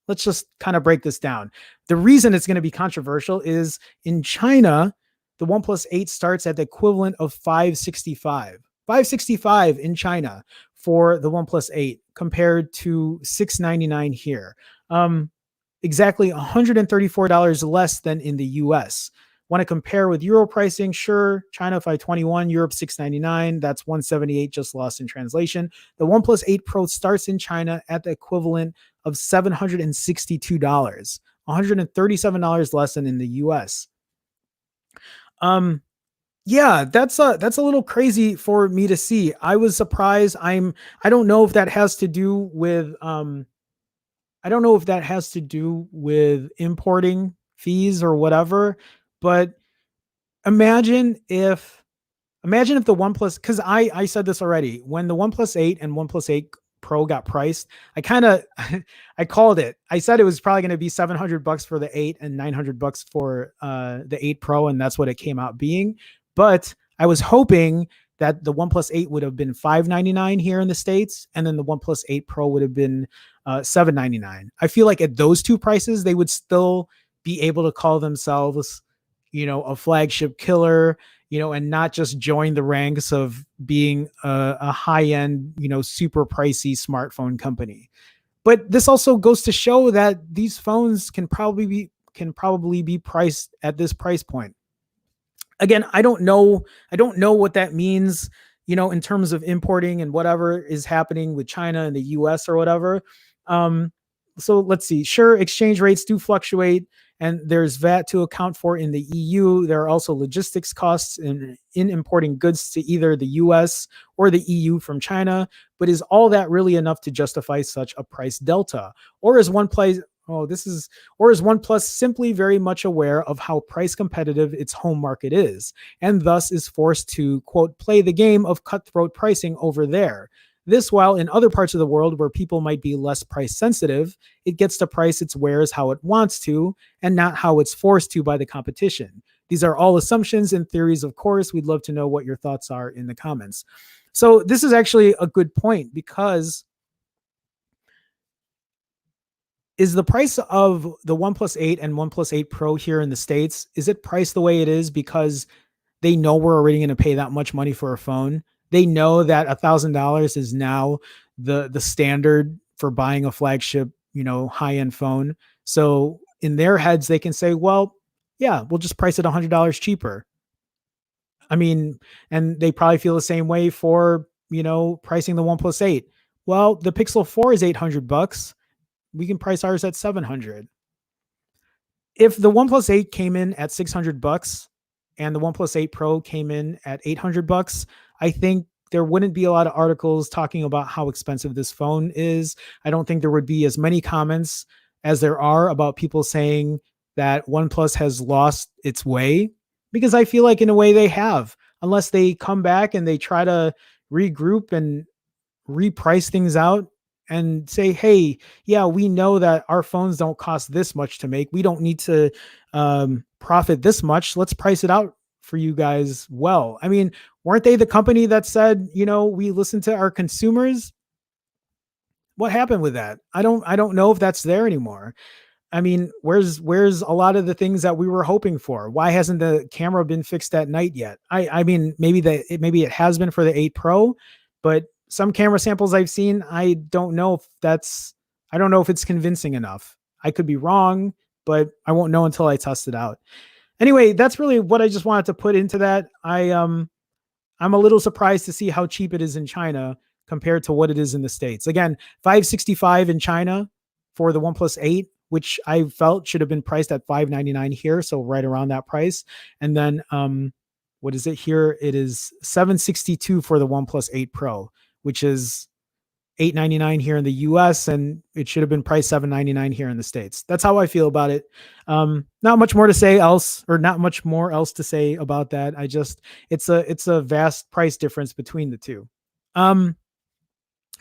Let's just kind of break this down. The reason it's going to be controversial is in China, the OnePlus 8 starts at the equivalent of 565. 565 in China for the OnePlus 8 compared to 699 here. Exactly $134 less than in the US. Want to compare with Euro pricing? Sure. China 521, Europe 699. That's 178 just lost in translation. The OnePlus 8 Pro starts in China at the equivalent of $762, $137 less than in the US. Yeah, that's a little crazy for me to see. I was surprised. I don't know if that has to do with I don't know if that has to do with importing fees or whatever, but imagine if imagine if the OnePlus, because I said this already, when the OnePlus 8 and OnePlus 8 Pro got priced, I kind of I called it. I said it was probably going to be $700 for the 8 and $900 for the 8 Pro, and that's what it came out being. But I was hoping that the OnePlus 8 would have been $599 here in the States, and then the OnePlus 8 Pro would have been $799. I feel like at those two prices, they would still be able to call themselves, you know, a flagship killer, you know, and not just join the ranks of being a high end, you know, super pricey smartphone company. But this also goes to show that these phones can probably be priced at this price point. Again, I don't know what that means, you know, in terms of importing and whatever is happening with China and the US or whatever. um so let's see. Sure, exchange rates do fluctuate, and there's VAT to account for in the EU. There are also logistics costs in importing goods to either the US or the EU from China. But is all that really enough to justify such a price delta? Or is one place Oh, this is, or is OnePlus simply very much aware of how price competitive its home market is, and thus is forced to, quote, play the game of cutthroat pricing over there? This, while in other parts of the world where people might be less price sensitive, it gets to price its wares how it wants to and not how it's forced to by the competition. These are all assumptions and theories, of course. We'd love to know what your thoughts are in the comments. So, this is actually a good point, because is the price of the OnePlus 8 and OnePlus 8 Pro here in the States, is it priced the way it is because they know we're already going to pay that much money for a phone? They know that $1,000 is now the standard for buying a flagship high end phone. So in their heads, they can say, well, yeah, we'll just price it $100 cheaper. I mean, and they probably feel the same way for, pricing the OnePlus 8. Well, the Pixel 4 is $800. We can price ours at 700. If the OnePlus 8 came in at $600 and the OnePlus 8 Pro came in at $800, I think there wouldn't be a lot of articles talking about how expensive this phone is. I don't think there would be as many comments as there are about people saying that OnePlus has lost its way, because I feel like in a way they have, unless they come back and they try to regroup and reprice things out and say, hey, yeah, we know that our phones don't cost this much to make. We don't need to profit this much. Let's price it out for you guys. Well, I mean, weren't they the company that said, we listen to our consumers? What happened with that? I don't know if that's there anymore. I mean, where's a lot of the things that we were hoping for? Why hasn't the camera been fixed at night yet? I mean, maybe it has been for the 8 Pro, but some camera samples I've seen, I don't know if it's convincing enough. I could be wrong, but I won't know until I test it out. Anyway, that's really what I just wanted to put into that. I'm a little surprised to see how cheap it is in China compared to what it is in the States. Again, 565 in China for the OnePlus 8, which I felt should have been priced at 599 here, so right around that price. And then what is it here? It is 762 for the OnePlus 8 Pro, which is 899 here in the US, and it should have been priced 799 here in the States. That's how I feel about it. Not much more to say else, or not much more else to say about that. It's a vast price difference between the two. And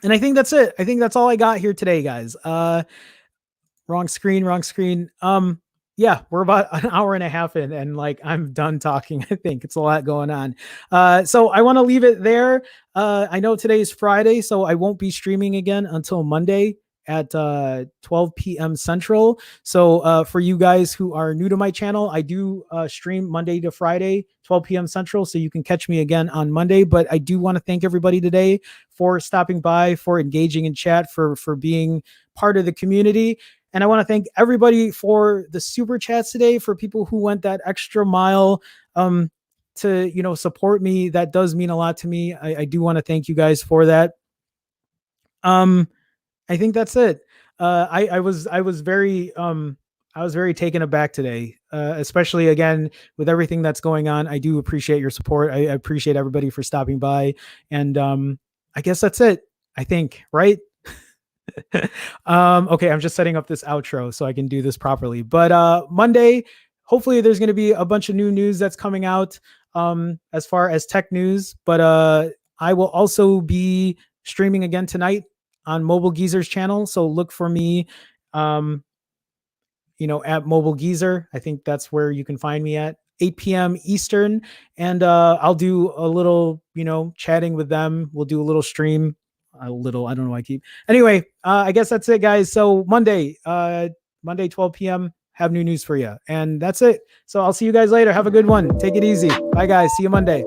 I think that's it. I think that's all I got here today, guys. Wrong screen. Yeah, we're about an hour and a half in, and like I'm done talking. I think it's a lot going on. So I want to leave it there. I know today is Friday, so I won't be streaming again until Monday at 12 p.m. Central. So for you guys who are new to my channel, I do stream Monday to Friday, 12 p.m. Central. So you can catch me again on Monday. But I do want to thank everybody today for stopping by, for engaging in chat, for being part of the community. And I want to thank everybody for the super chats today, for people who went that extra mile to support me. That does mean a lot to me. I do want to thank you guys for that. I think that's it. I was very taken aback today, especially again with everything that's going on. I do appreciate your support. I appreciate everybody for stopping by, and I guess that's it. I think, right? Okay, I'm just setting up this outro so I can do this properly. But Monday, hopefully there's going to be a bunch of new news that's coming out as far as tech news. But I will also be streaming again tonight on Mobile Geezer's channel. So look for me, at Mobile Geezer. I think that's where you can find me at 8 p.m. Eastern. And I'll do a little, chatting with them. We'll do a little stream. I don't know why I keep. Anyway, I guess that's it, guys. So Monday, 12 p.m. have new news for you. And that's it. So I'll see you guys later. Have a good one. Take it easy. Bye, guys. See you Monday.